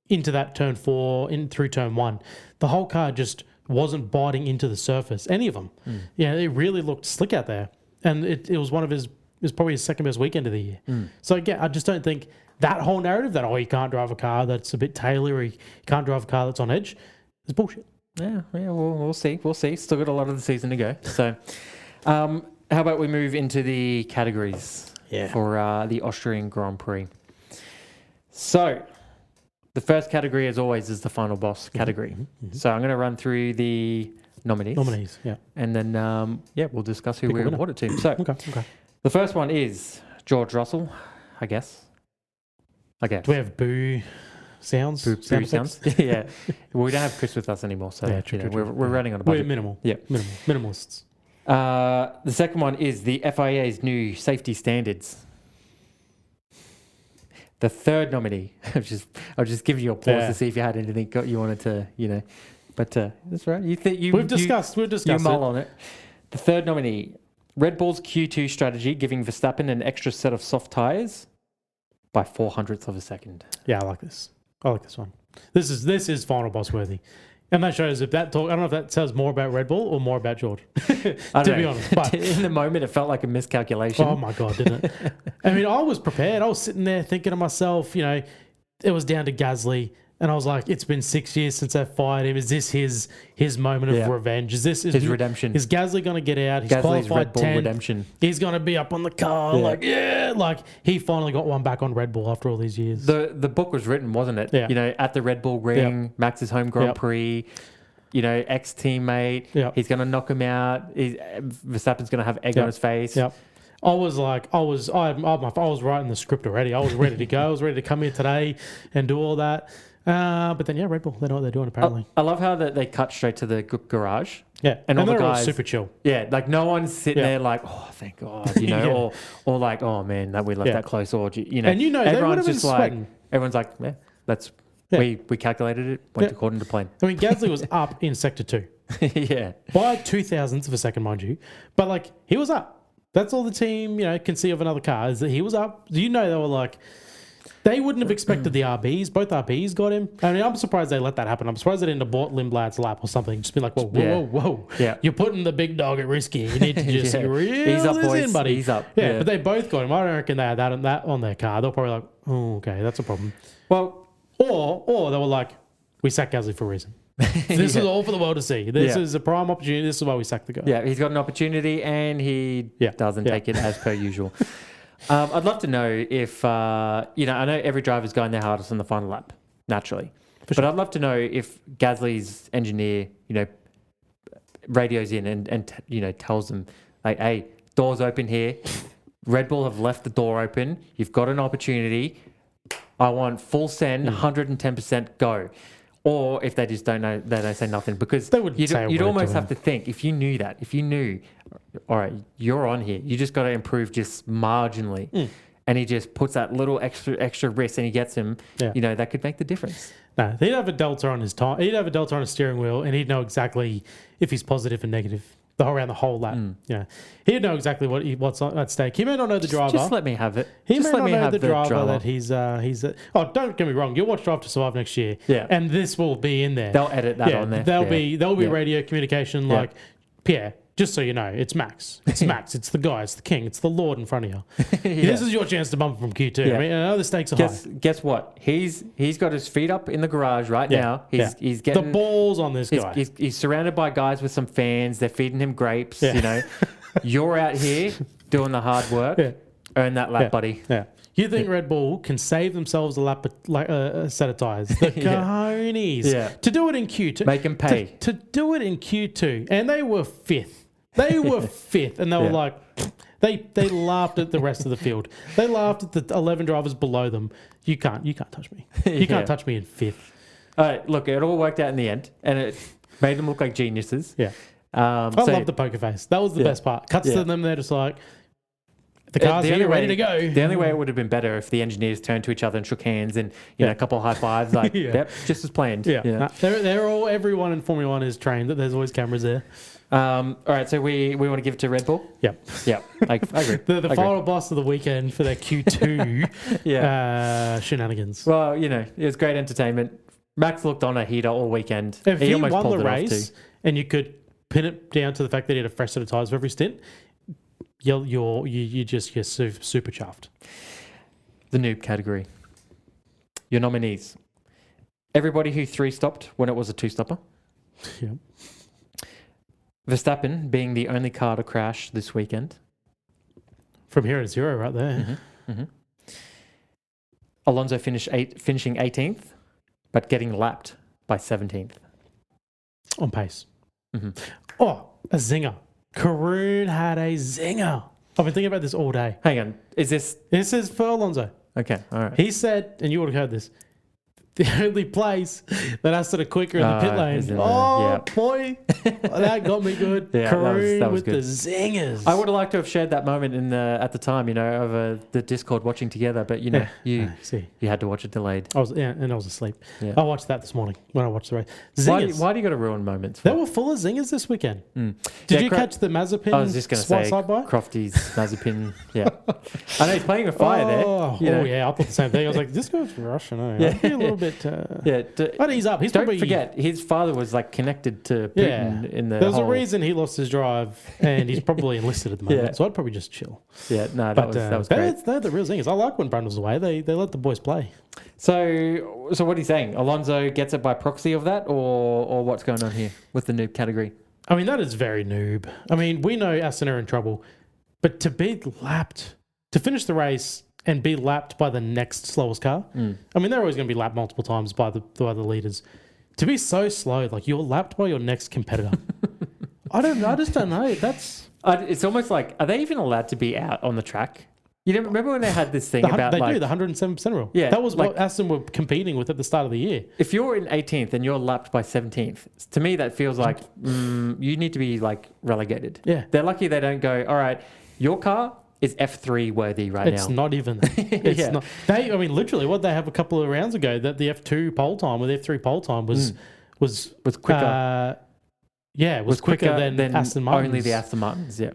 into that turn 4, through turn 1. The whole car just wasn't biting into the surface, any of them. It really looked slick out there. And it was it was probably his second best weekend of the year. So again, I just don't think that whole narrative that, he can't drive a car that's a bit taily, or he can't drive a car that's on edge, is bullshit. Yeah, we'll see. Still got a lot of the season to go. So, how about we move into the categories for the Austrian Grand Prix? So, the first category, as always, is the final boss category. So, I'm going to run through the nominees. Yeah. And then, we'll discuss who we award it to. So, okay. The first one is George Russell, I guess. Do we have boo sounds? Boo sounds? Yeah. Well, we don't have Chris with us anymore, so true. We're running on a budget. We're minimal. Yeah. Minimalists. The second one is the FIA's new safety standards. The third nominee, I'll just give you a pause to see if you had anything you wanted to, but that's right. We've discussed you mull on it. The third nominee, Red Bull's Q2 strategy, giving Verstappen an extra set of soft tyres by 0.04 of a second. Yeah, I like this. I like this one. This is final boss worthy. And that shows if that talk. I don't know if that says more about Red Bull or more about George. To be honest, but in the moment, it felt like a miscalculation. Oh my god, didn't it? I mean, I was prepared. I was sitting there thinking to myself, it was down to Gasly, and I was like, it's been 6 years since I fired him. Is this his moment of revenge? Is this his redemption? Is Gasly going to get out? He's Gasly's qualified Red Bull 10th. redemption. He's going to be up on the car. Like he finally got one back on Red Bull after all these years. The book was written, wasn't it? Yeah. At the Red Bull ring, Max's home Grand Prix. Ex-teammate. He's going to knock him out. Verstappen's going to have egg on his face. Yep. I was writing the script already. I was ready to go. I was ready to come here today and do all that. But then, Red Bull, they know what they're doing, apparently. I love how they cut straight to the garage. Yeah. And all the guys all super chill. Yeah. Like, no one's sitting there like, oh, thank God, or like, oh, man, that we left that close. Or, And everyone's just like, sweating. everyone's like, we calculated it, went according to plan. I mean, Gasly was up in Sector 2. Yeah. By 0.002 of a second, mind you. But, he was up. That's all the team, can see of another car is that he was up. They were like... They wouldn't have expected the RBs. Both RBs got him. I mean, I'm surprised they let that happen. I'm surprised they didn't abort Lindblad's lap or something. Just be like, whoa. Yeah. You're putting the big dog at risk here. You need to just Ease up, boys. in, buddy. Ease up. Yeah, but they both got him. I don't reckon they had that on their car. They're probably like, oh, okay, that's a problem. Well, or they were like, we sacked Gasly for a reason. This is all for the world to see. This is a prime opportunity. This is why we sacked the guy. Yeah, he's got an opportunity and he doesn't take it as per usual. I'd love to know if, I know every driver's going their hardest on the final lap, naturally. But I'd love to know if Gasly's engineer, radios in and tells them, like, hey, door's open here. Red Bull have left the door open. You've got an opportunity. I want full send, 110% go. Or if they just don't know, they don't say nothing. Because you'd almost have to think, if you knew, all right, you're on here. You just got to improve just marginally. And he just puts that little extra risk and he gets him, that could make the difference. No, he'd have a delta on his time. He'd have a delta on his steering wheel and he'd know exactly if he's positive and negative around the whole lap. He'd know exactly what's at stake. He may not know the driver. Just let me have it. He may not know the driver that he's don't get me wrong. You'll watch Drive to Survive next year. Yeah. And this will be in there. They'll edit that on there. There'll be radio communication like, Pierre, just so you know, it's Max. It's Max. It's the guy. It's the king. It's the Lord in front of you. This is your chance to bump from Q2. I mean, I know the stakes are high. Guess what? He's got his feet up in the garage right now. He's getting the balls on this guy. He's surrounded by guys with some fans. They're feeding him grapes. You're out here doing the hard work. Earn that lap, buddy. Yeah. You think Red Bull can save themselves a set of tyres? The cojones. To do it in Q2. Make them pay. To do it in Q2. And they were fifth. They were fifth. And they were like, they laughed at the rest of the field. They laughed at the 11 drivers below them. You can't touch me. You can't touch me in fifth. Look, it all worked out in the end. And it made them look like geniuses. Yeah. I love the poker face. That was the best part. Cuts to them. They're just like, the car's here, ready to go. The only way it would have been better if the engineers turned to each other and shook hands and a couple of high fives, like, yep, just as planned. Everyone in Formula One is trained that there's always cameras there. All right, so we want to give it to Red Bull? Yep. I agree. The final boss of the weekend for their Q2 shenanigans. Well, it was great entertainment. Max looked on a heater all weekend. If he almost won the race and you could pin it down to the fact that he had a fresh set of tyres for every stint, you're just super chuffed. The noob category. Your nominees. Everybody who 3-stopped when it was a 2-stopper. Yep. Verstappen being the only car to crash this weekend. From here to zero right there. Mm-hmm. Mm-hmm. Alonso finishing 18th, but getting lapped by 17th. On pace. Mm-hmm. Oh, a zinger. Karun had a zinger. I've been thinking about this all day. Hang on. Is this... This is for Alonso. Okay, all right. He said, and you would have heard this, the only place that I stood quicker in the pit lane. Boy, that got me good. Karun that was with good. The zingers. I would have liked to have shared that moment at the time, over the Discord watching together, but you had to watch it delayed. I was asleep. Yeah. I watched that this morning when I watched the race. Zingers. Why do you got to ruin moments? They were full of zingers this weekend. Did you catch the Mazepin? I was just going to say Crofty's Mazepin. Yeah, I know he's playing with fire there. Yeah, I thought the same thing. I was like, this guy's Russian. I feel a little bit. But he's up. He's don't probably forget, his father was like connected to Putin in the There's whole... a reason he lost his drive, and he's probably enlisted at the moment. So I'd probably just chill. Yeah, no, that was great. They're the real thing. Is I like when Brundle's away. They let the boys play. So what are you saying? Alonso gets it by proxy of that, or what's going on here with the noob category? I mean, that is very noob. I mean, we know Aston are in trouble, but to finish the race and be lapped by the next slowest car. I mean, they're always going to be lapped multiple times by the leaders. To be so slow, like you're lapped by your next competitor. I just don't know. It's almost like, are they even allowed to be out on the track? You know, remember when they had this thing about they do the 107% rule. Yeah, that was what Aston were competing with at the start of the year. If you're in 18th and you're lapped by 17th, to me that feels like you need to be like relegated. Yeah, they're lucky they don't go. All right, your car is F3 worthy right now. It's not even. It's not. I mean, literally, what they have a couple of rounds ago that the F2 pole time or the F3 pole time was quicker. It was quicker than Aston Martin's. Only the Aston Martins. Yeah.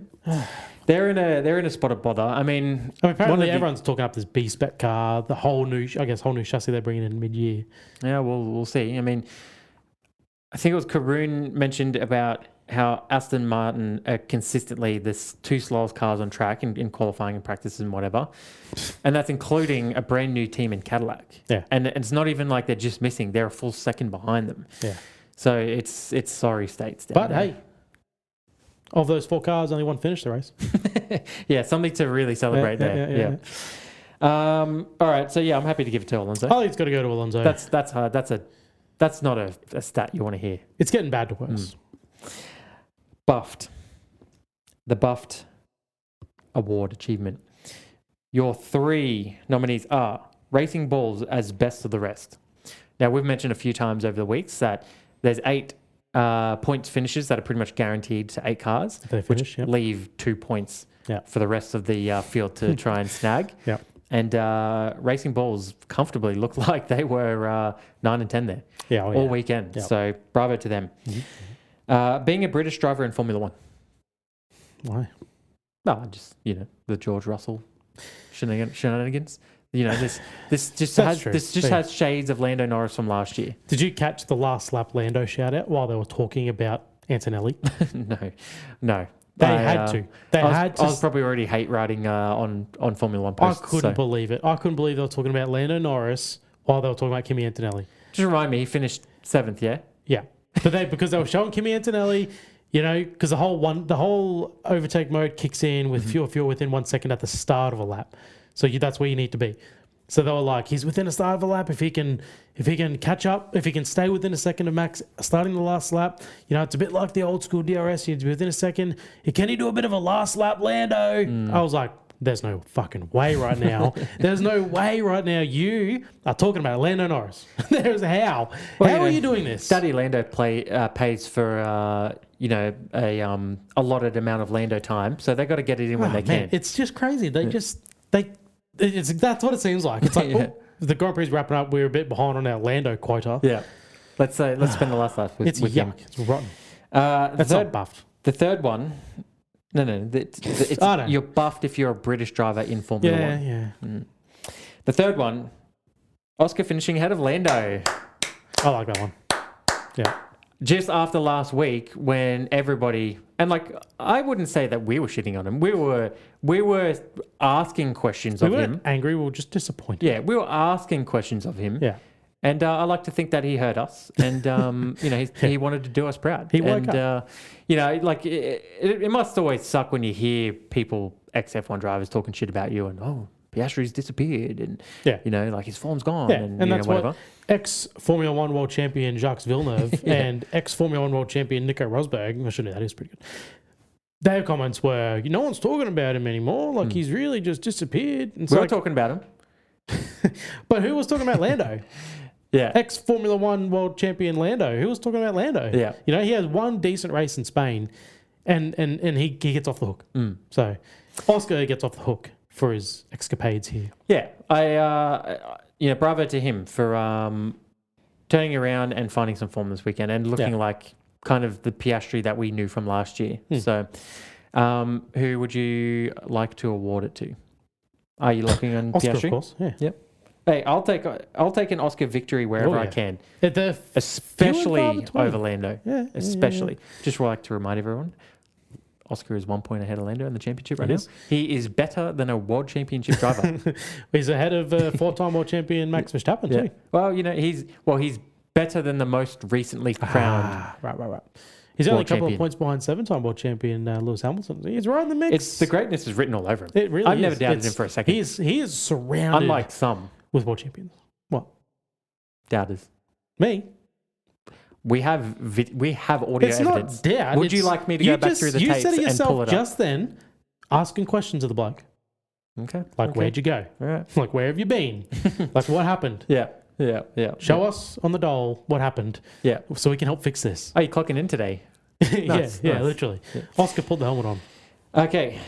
They're in a spot of bother. I mean apparently everyone's talking up this B-spec car, the whole new chassis they're bringing in mid-year. Yeah, we'll see. I mean, I think it was Karun mentioned about how Aston Martin are consistently the two slowest cars on track in qualifying and practices and whatever, and that's including a brand new team in Cadillac. Yeah, and it's not even like they're just missing; they're a full second behind them. Yeah, so it's sorry states. But hey. Of those 4 cars, only one finished the race. Yeah, something to really celebrate there. All right, so I'm happy to give it to Alonso. I think it's got to go to Alonso. That's hard. That's not a stat you want to hear. It's getting bad to worse. Buffed. The Buffed Award achievement. Your 3 nominees are Racing Balls as best of the rest. Now, we've mentioned a few times over the weeks that there's 8 points finishes that are pretty much guaranteed to 8 cars, which leave 2 points for the rest of the field to try and snag. Yeah. And Racing Balls comfortably looked like they were 9 and 10 there all weekend. Yep. So bravo to them. Mm-hmm. Being a British driver in Formula 1. Why? No, just, the George Russell shenanigans. This just has shades of Lando Norris from last year. Did you catch the last lap Lando shout out while they were talking about Antonelli? No. They had to. I was probably already hate writing on Formula 1 posts. I couldn't believe it. I couldn't believe they were talking about Lando Norris while they were talking about Kimi Antonelli. Just remind me, he finished 7th, yeah? Yeah. But because they were showing Kimi Antonelli, because the whole overtake mode kicks in with fuel within 1 second at the start of a lap. So that's where you need to be. So they were like, he's within a start of a lap. If he can catch up, if he can stay within a second of Max starting the last lap, it's a bit like the old school DRS. He's within a second. Can he do a bit of a last lap, Lando? I was like, there's no fucking way right now. There's no way right now. You are talking about Lando Norris. There's how. Well, how are you doing this? Daddy Lando pays for a allotted amount of Lando time, so they got to get it in when they can. It's just crazy. That's what it seems like. It's like the Grand Prix is wrapping up. We're a bit behind on our Lando quota. Yeah, let's spend the last lap with yuck. him. It's rotten. That's not buffed. The third one. No. You're buffed if you're a British driver in Formula 1. Yeah. The third one, Oscar finishing ahead of Lando. I like that one. Yeah. Just after last week when everybody... And I wouldn't say that we were shitting on him. We were asking questions of him. We weren't angry. We were just disappointed. Yeah, we were asking questions of him. Yeah. And I like to think that he heard us, and he wanted to do us proud. He woke up. It must always suck when you hear people ex-F1 drivers talking shit about you, and Piastri's disappeared, and his form's gone, and that's whatever. What ex-Formula 1 world champion Jacques Villeneuve and ex-Formula 1 world champion Nico Rosberg, I should know that, he was pretty good. Their comments were, no one's talking about him anymore. He's really just disappeared. And we were talking about him. But who was talking about Lando? Yeah. Ex-Formula 1 world champion Lando. Who was talking about Lando? Yeah. He has one decent race in Spain and he gets off the hook. So Oscar gets off the hook for his escapades here. Yeah. Bravo to him for turning around and finding some form this weekend and looking like kind of the Piastri that we knew from last year. So who would you like to award it to? Are you looking on Oscar, Piastri? of course. Yeah. Yep. Hey, I'll take an Oscar victory wherever I can, especially over Lando. Yeah, especially. Just like to remind everyone, Oscar is 1 point ahead of Lando in the championship right now. He is better than a world championship driver. He's ahead of four-time world champion Max Verstappen too. Well, he's better than the most recently crowned. Right. He's only a couple of points behind seven-time world champion Lewis Hamilton. He's right in the mix. The greatness is written all over him. It really I've is. never doubted him for a second. He is surrounded. Unlike some with world champions. What? Doubters. Me. We have audio it's evidence. Not doubt. Would you like me to go back through the tapes and pull it up? Just then, asking questions of the bloke. Okay. Where'd you go? All right. Like, where have you been? Like, what happened? Yeah. Show us on the doll what happened. Yeah. So we can help fix this. Are you clocking in today? Nice. Literally. Yeah. Oscar, put the helmet on. Okay.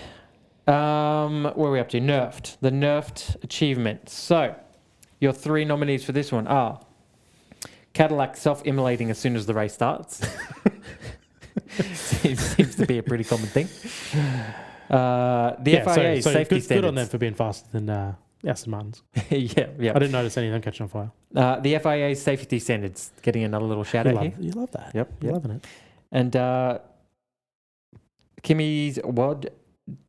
Where are we up to? Nerfed. The nerfed achievement. So, your 3 nominees for this one are Cadillac self-immolating as soon as the race starts. seems to be a pretty common thing. The FIA safety standards. Good on them for being faster than Aston Martins. yeah. I didn't notice any of them catching on fire. The FIA safety standards getting another little shout out here. You love that. Yep. You're loving it. And Kimi's World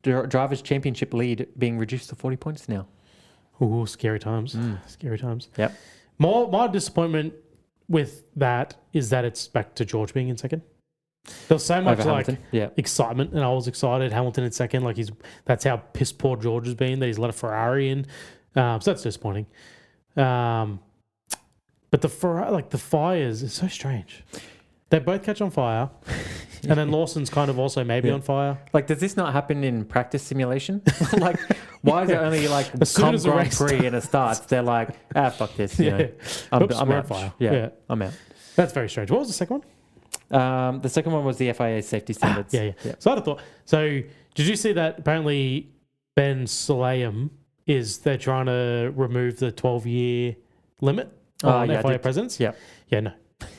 Drivers' Championship lead being reduced to 40 points now. Ooh, scary times. Scary times. Yep. My disappointment with that is that it's back to George being in second. There's so much excitement, and I was excited. Hamilton in second, that's how piss poor George has been, that he's let a Ferrari in. So that's disappointing. But the Ferrari, the fires is so strange. They both catch on fire, and then Lawson's kind of also maybe on fire. Does this not happen in practice simulation? Why is it only as soon as the Grand race Prix and it starts? They're like, fuck this. I'm out. Fire. Yeah, I'm out. That's very strange. What was the second one? The second one was the FIA safety standards. Yeah. So I'd have thought. So did you see that? Apparently, Ben Sulayem they're trying to remove the 12-year limit on FIA presidents. Yeah. No.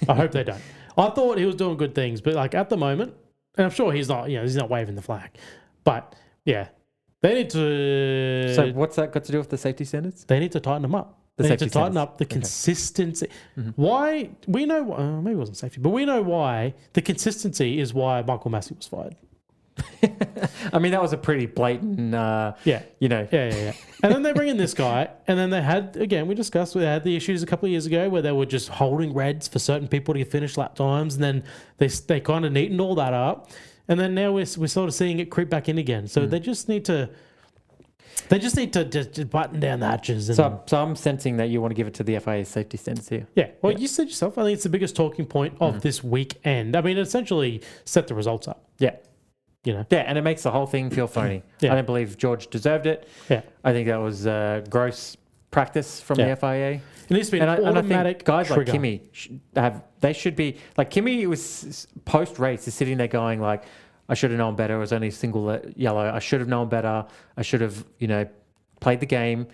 I hope they don't. I thought he was doing good things, but at the moment, and I'm sure he's not waving the flag, but yeah, they need to. So what's that got to do with the safety standards? They need to tighten them up. They need to tighten up the consistency. Mm-hmm. Why we know? Maybe it wasn't safety, but we know why the consistency is why Michael Massey was fired. I mean, that was a pretty blatant. Yeah. And then they bring in this guy, and then they had we discussed they had the issues a couple of years ago where they were just holding reds for certain people to finish lap times, and then they kind of neatened all that up, and then now we're sort of seeing it creep back in again. So they just need to. They just need to just button down the hatches. And so I'm sensing that you want to give it to the FIA safety standards here. Yeah. Well, you said yourself. I think it's the biggest talking point of this weekend. I mean, it essentially set the results up. Yeah. Yeah, and it makes the whole thing feel phony. I don't believe George deserved it. Yeah. I think that was gross practice from the FIA. It needs to be an automatic I think guys trigger. like Kimi they should be Kimi was post race is sitting there going like, I should have known better. It was only a single yellow. I should have known better. I should have played the game.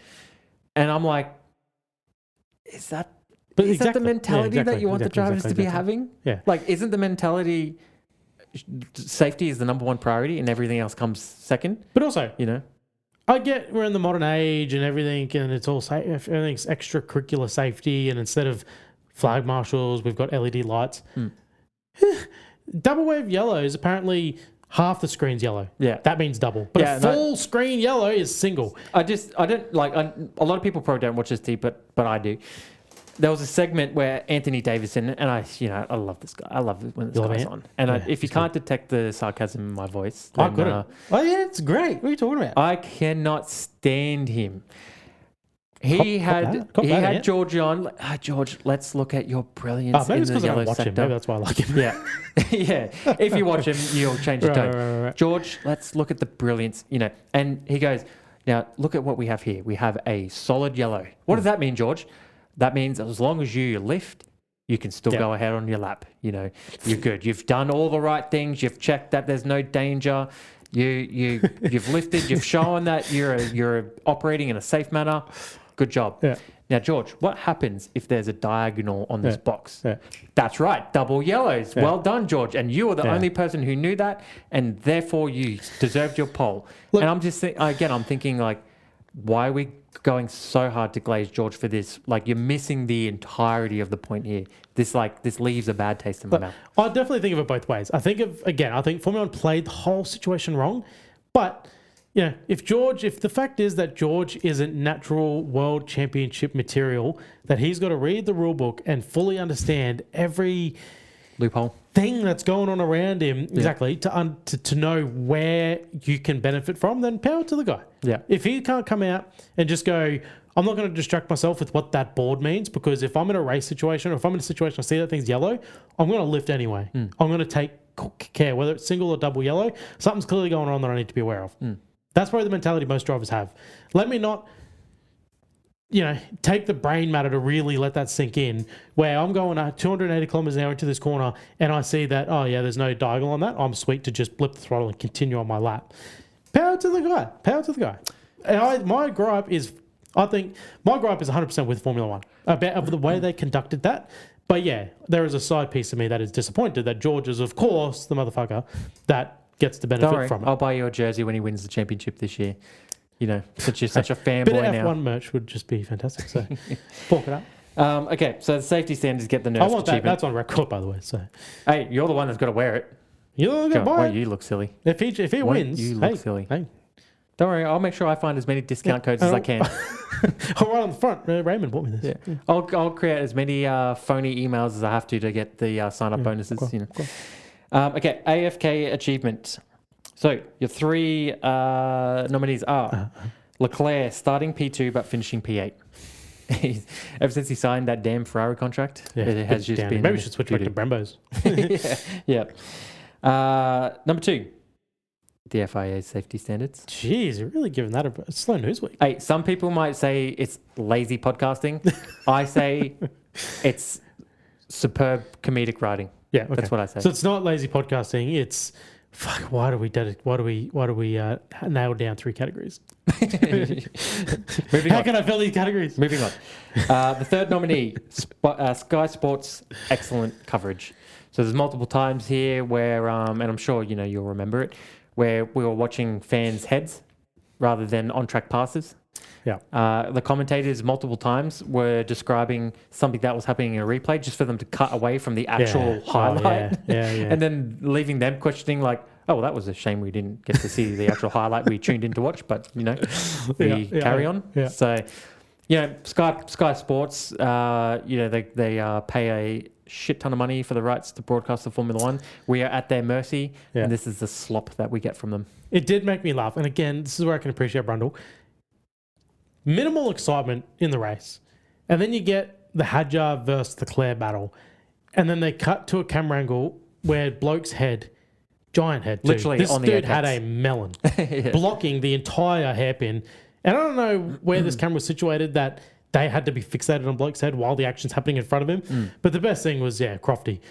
And I'm like, is that the mentality that you want the drivers to be having? Yeah. Isn't the mentality safety is the number one priority and everything else comes second? But also, I get we're in the modern age and everything, and it's all everything's extracurricular safety, and instead of flag marshals, we've got LED lights. Double wave yellow is apparently half the screen's yellow. Yeah. That means double. But a full screen yellow is single. I don't like, a lot of people probably don't watch this deep, but I do. There was a segment where Anthony Davison, and I love this guy. I love it when this guy's on. And if you can't detect the sarcasm in my voice, then, it's great. What are you talking about? I cannot stand him. He had George on. George, let's look at your brilliance in the yellow sector. Maybe that's why I like him. Yeah. Yeah. If you watch him, you'll change your tone. Right. George, let's look at the brilliance, And he goes, now look at what we have here. We have a solid yellow. What does that mean, George? That means as long as you lift, you can still go ahead on your lap. You're good. You've done all the right things. You've checked that there's no danger. You've lifted. You've shown that you're operating in a safe manner. Good job. Yeah. Now, George, what happens if there's a diagonal on this box? Yeah. That's right. Double yellows. Yeah. Well done, George. And you are the only person who knew that, and therefore you deserved your pole. Look, and I'm just I'm thinking like, why are we going so hard to glaze George for this? Like, you're missing the entirety of the point here. This leaves a bad taste in my mouth. I definitely think of it both ways. I think Formula One played the whole situation wrong, but if the fact is that George isn't natural world championship material, that he's got to read the rule book and fully understand every loophole thing that's going on around him, exactly, to know where you can benefit from, then power to the guy. Yeah. If he can't come out and just go, I'm not going to distract myself with what that board means, because if I'm in a race situation or if I'm in a situation I see that thing's yellow, I'm going to lift anyway. I'm going to take care, whether it's single or double yellow. Something's clearly going on that I need to be aware of. That's probably the mentality most drivers have. Let me not take the brain matter to really let that sink in, where I'm going at 280 kilometers an hour into this corner and I see that, there's no diagonal on that. I'm sweet to just blip the throttle and continue on my lap. Power to the guy. And my gripe is 100% with Formula One about the way they conducted that. But there is a side piece of me that is disappointed that George is, of course, the motherfucker that gets the benefit from it. I'll buy you a jersey when he wins the championship this year. Such a fanboy bit of now. F1 merch would just be fantastic. So, fork it up. Okay, so the safety standards get the nerf I want that. achievement. That's on record, by the way. So, hey, you're the one that's got to wear it. You look Why you look silly? If he wins, you look silly. Hey. Don't worry, I'll make sure I find as many discount codes as I can. I'll write on the front. Raymond bought me this. Yeah. I'll create as many phony emails as I have to get the sign-up bonuses. Cool. Okay, AFK achievement. So your three nominees are Leclerc starting P2 but finishing P8. Ever since he signed that damn Ferrari contract, it has just been... Maybe we should switch back to Brembos. Yeah. Number 2, the FIA safety standards. Jeez, you're really giving that a slow news week. Hey, some people might say it's lazy podcasting. I say it's superb comedic writing. Yeah, okay. That's what I say. So it's not lazy podcasting. It's why do we nail down 3 categories? How can I fill these categories? Moving on. The third nominee, Sky Sports excellent coverage. So there's multiple times here where, and I'm sure you'll remember it, where we were watching fans' heads rather than on-track passes. Yeah. The commentators multiple times were describing something that was happening in a replay just for them to cut away from the actual highlight. Yeah. And then leaving them questioning like, oh, well, that was a shame we didn't get to see the actual highlight we tuned in to watch, but, we carry on. Yeah. So, Sky Sports, they pay a shit ton of money for the rights to broadcast the Formula One. We are at their mercy, and this is the slop that we get from them. It did make me laugh. And again, this is where I can appreciate Brundle. Minimal excitement in the race. And then you get the Hadjar versus Leclerc battle. And then they cut to a camera angle where bloke's head, giant head too. Literally this on the dude apex. had a melon blocking the entire hairpin. And I don't know where this camera was situated that they had to be fixated on bloke's head while the action's happening in front of him. But the best thing was, Crofty.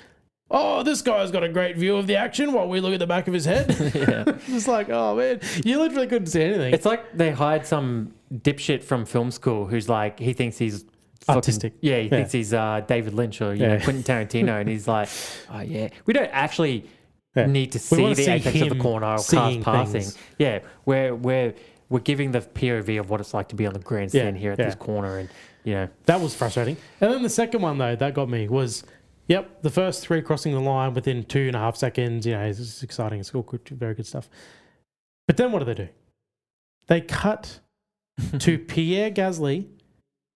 Oh, this guy's got a great view of the action while we look at the back of his head. It's like, oh, man, you literally couldn't see anything. It's like they hired some dipshit from film school who's like, he thinks he's artistic. He thinks he's David Lynch or Quentin Tarantino. And he's like, oh, yeah. We don't actually need to see the apex of the corner or cars passing. Yeah, we're giving the POV of what it's like to be on the grandstand here at this corner. And, That was frustrating. And then the second one, though, that got me was... Yep, the first 3 crossing the line within 2.5 seconds. It's exciting. It's all good, very good stuff. But then what do? They cut to Pierre Gasly,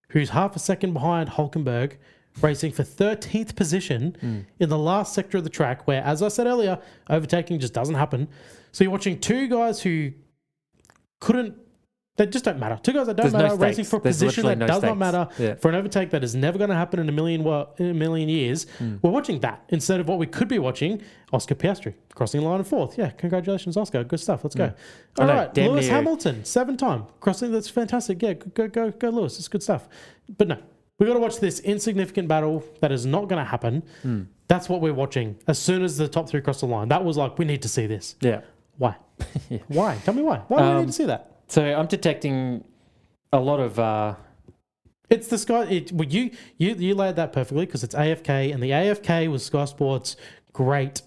who's half a second behind Hulkenberg, racing for 13th position in the last sector of the track, where, as I said earlier, overtaking just doesn't happen. So you're watching 2 guys who they just don't matter. 2 guys that don't matter, racing for a position that does not matter, for an overtake that is never going to happen in a million years. We're watching that instead of what we could be watching, Oscar Piastri crossing the line in 4th. Yeah, congratulations, Oscar. Good stuff. Let's go. All right, Lewis Hamilton, 7-time crossing. That's fantastic. Yeah, go, Lewis. It's good stuff. But no, we got to watch this insignificant battle that is not going to happen. That's what we're watching. As soon as the top 3 cross the line, that was like, we need to see this. Yeah. Why? Why? Tell me why. Why do we need to see that? So I'm detecting a lot of... It's the Sky... You laid that perfectly because it's AFK, and the AFK was Sky Sports' great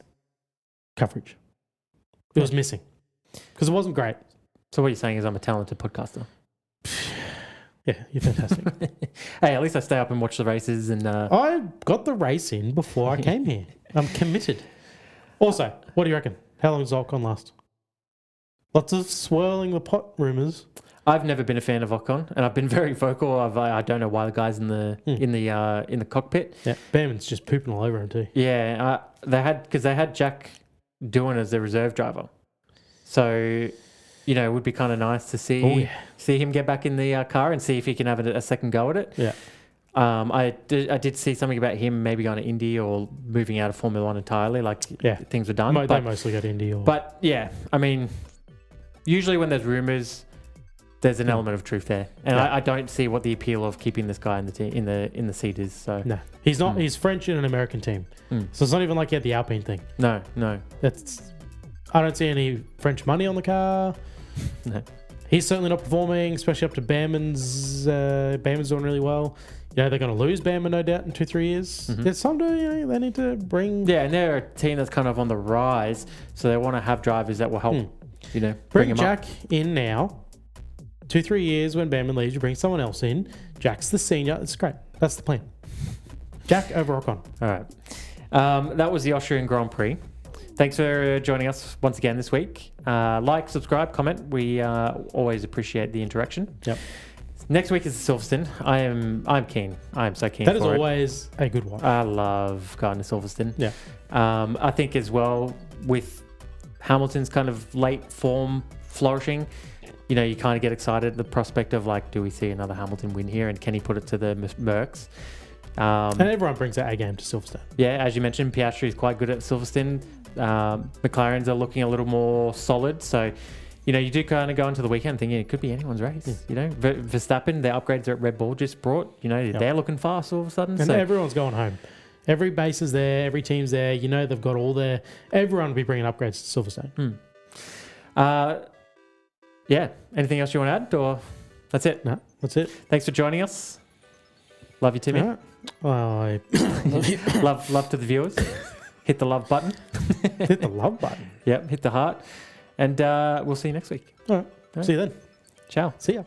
coverage. It was missing because it wasn't great. So what you're saying is I'm a talented podcaster? Yeah, you're fantastic. Hey, at least I stay up and watch the races. And I got the race in before I came here. I'm committed. Also, what do you reckon? How long does Ocon last? Lots of swirling the pot rumours. I've never been a fan of Ocon, and I've been very vocal. I don't know why the guys in the cockpit. Yeah, Behrman's just pooping all over him too. Yeah, they had Jack doing as the reserve driver, so it would be kind of nice to see him get back in the car and see if he can have a second go at it. Yeah. I did see something about him maybe going to Indy or moving out of Formula One entirely. Things were done. They mostly go to Indy. But yeah, I mean, usually when there's rumors, there's an element of truth there, and I don't see what the appeal of keeping this guy in the team in the seat is. So no, he's not. He's French in an American team, so it's not even like he had the Alpine thing. No. I don't see any French money on the car. No. He's certainly not performing, especially up to Behrman's. Behrman's doing really well. They're going to lose Behrman, no doubt, in 2-3 years. There's some they need to bring. Yeah, and they're a team that's kind of on the rise, so they want to have drivers that will help. Bring Jack in now. 2-3 years when Behrman leaves, you bring someone else in. Jack's the senior. It's great. That's the plan. Jack over Ocon. All right. That was the Austrian Grand Prix. Thanks for joining us once again this week. Like, subscribe, comment. We always appreciate the interaction. Yep. Next week is Silverstone. I'm keen. I am so keen. That is always a good one. I love going to Silverstone. Yeah. I think as well with Hamilton's kind of late form flourishing, you kind of get excited at the prospect of do we see another Hamilton win here, and can he put it to the Mercs? And everyone brings their A game to Silverstone. Yeah, as you mentioned, Piastri is quite good at Silverstone. McLarens are looking a little more solid, so you do kind of go into the weekend thinking it could be anyone's race. Verstappen, their upgrades at Red Bull just brought. They're looking fast all of a sudden. And everyone's going home. Every base is there. Every team's there. They've got all their. Everyone will be bringing upgrades to Silverstone. Yeah. Anything else you want to add, or that's it? No, that's it. Thanks for joining us. Love you, Timmy. All right. Well, I love you. love to the viewers. Hit the love button. Hit the love button. Yep. Hit the heart, and we'll see you next week. All right. See you then. Ciao. See ya.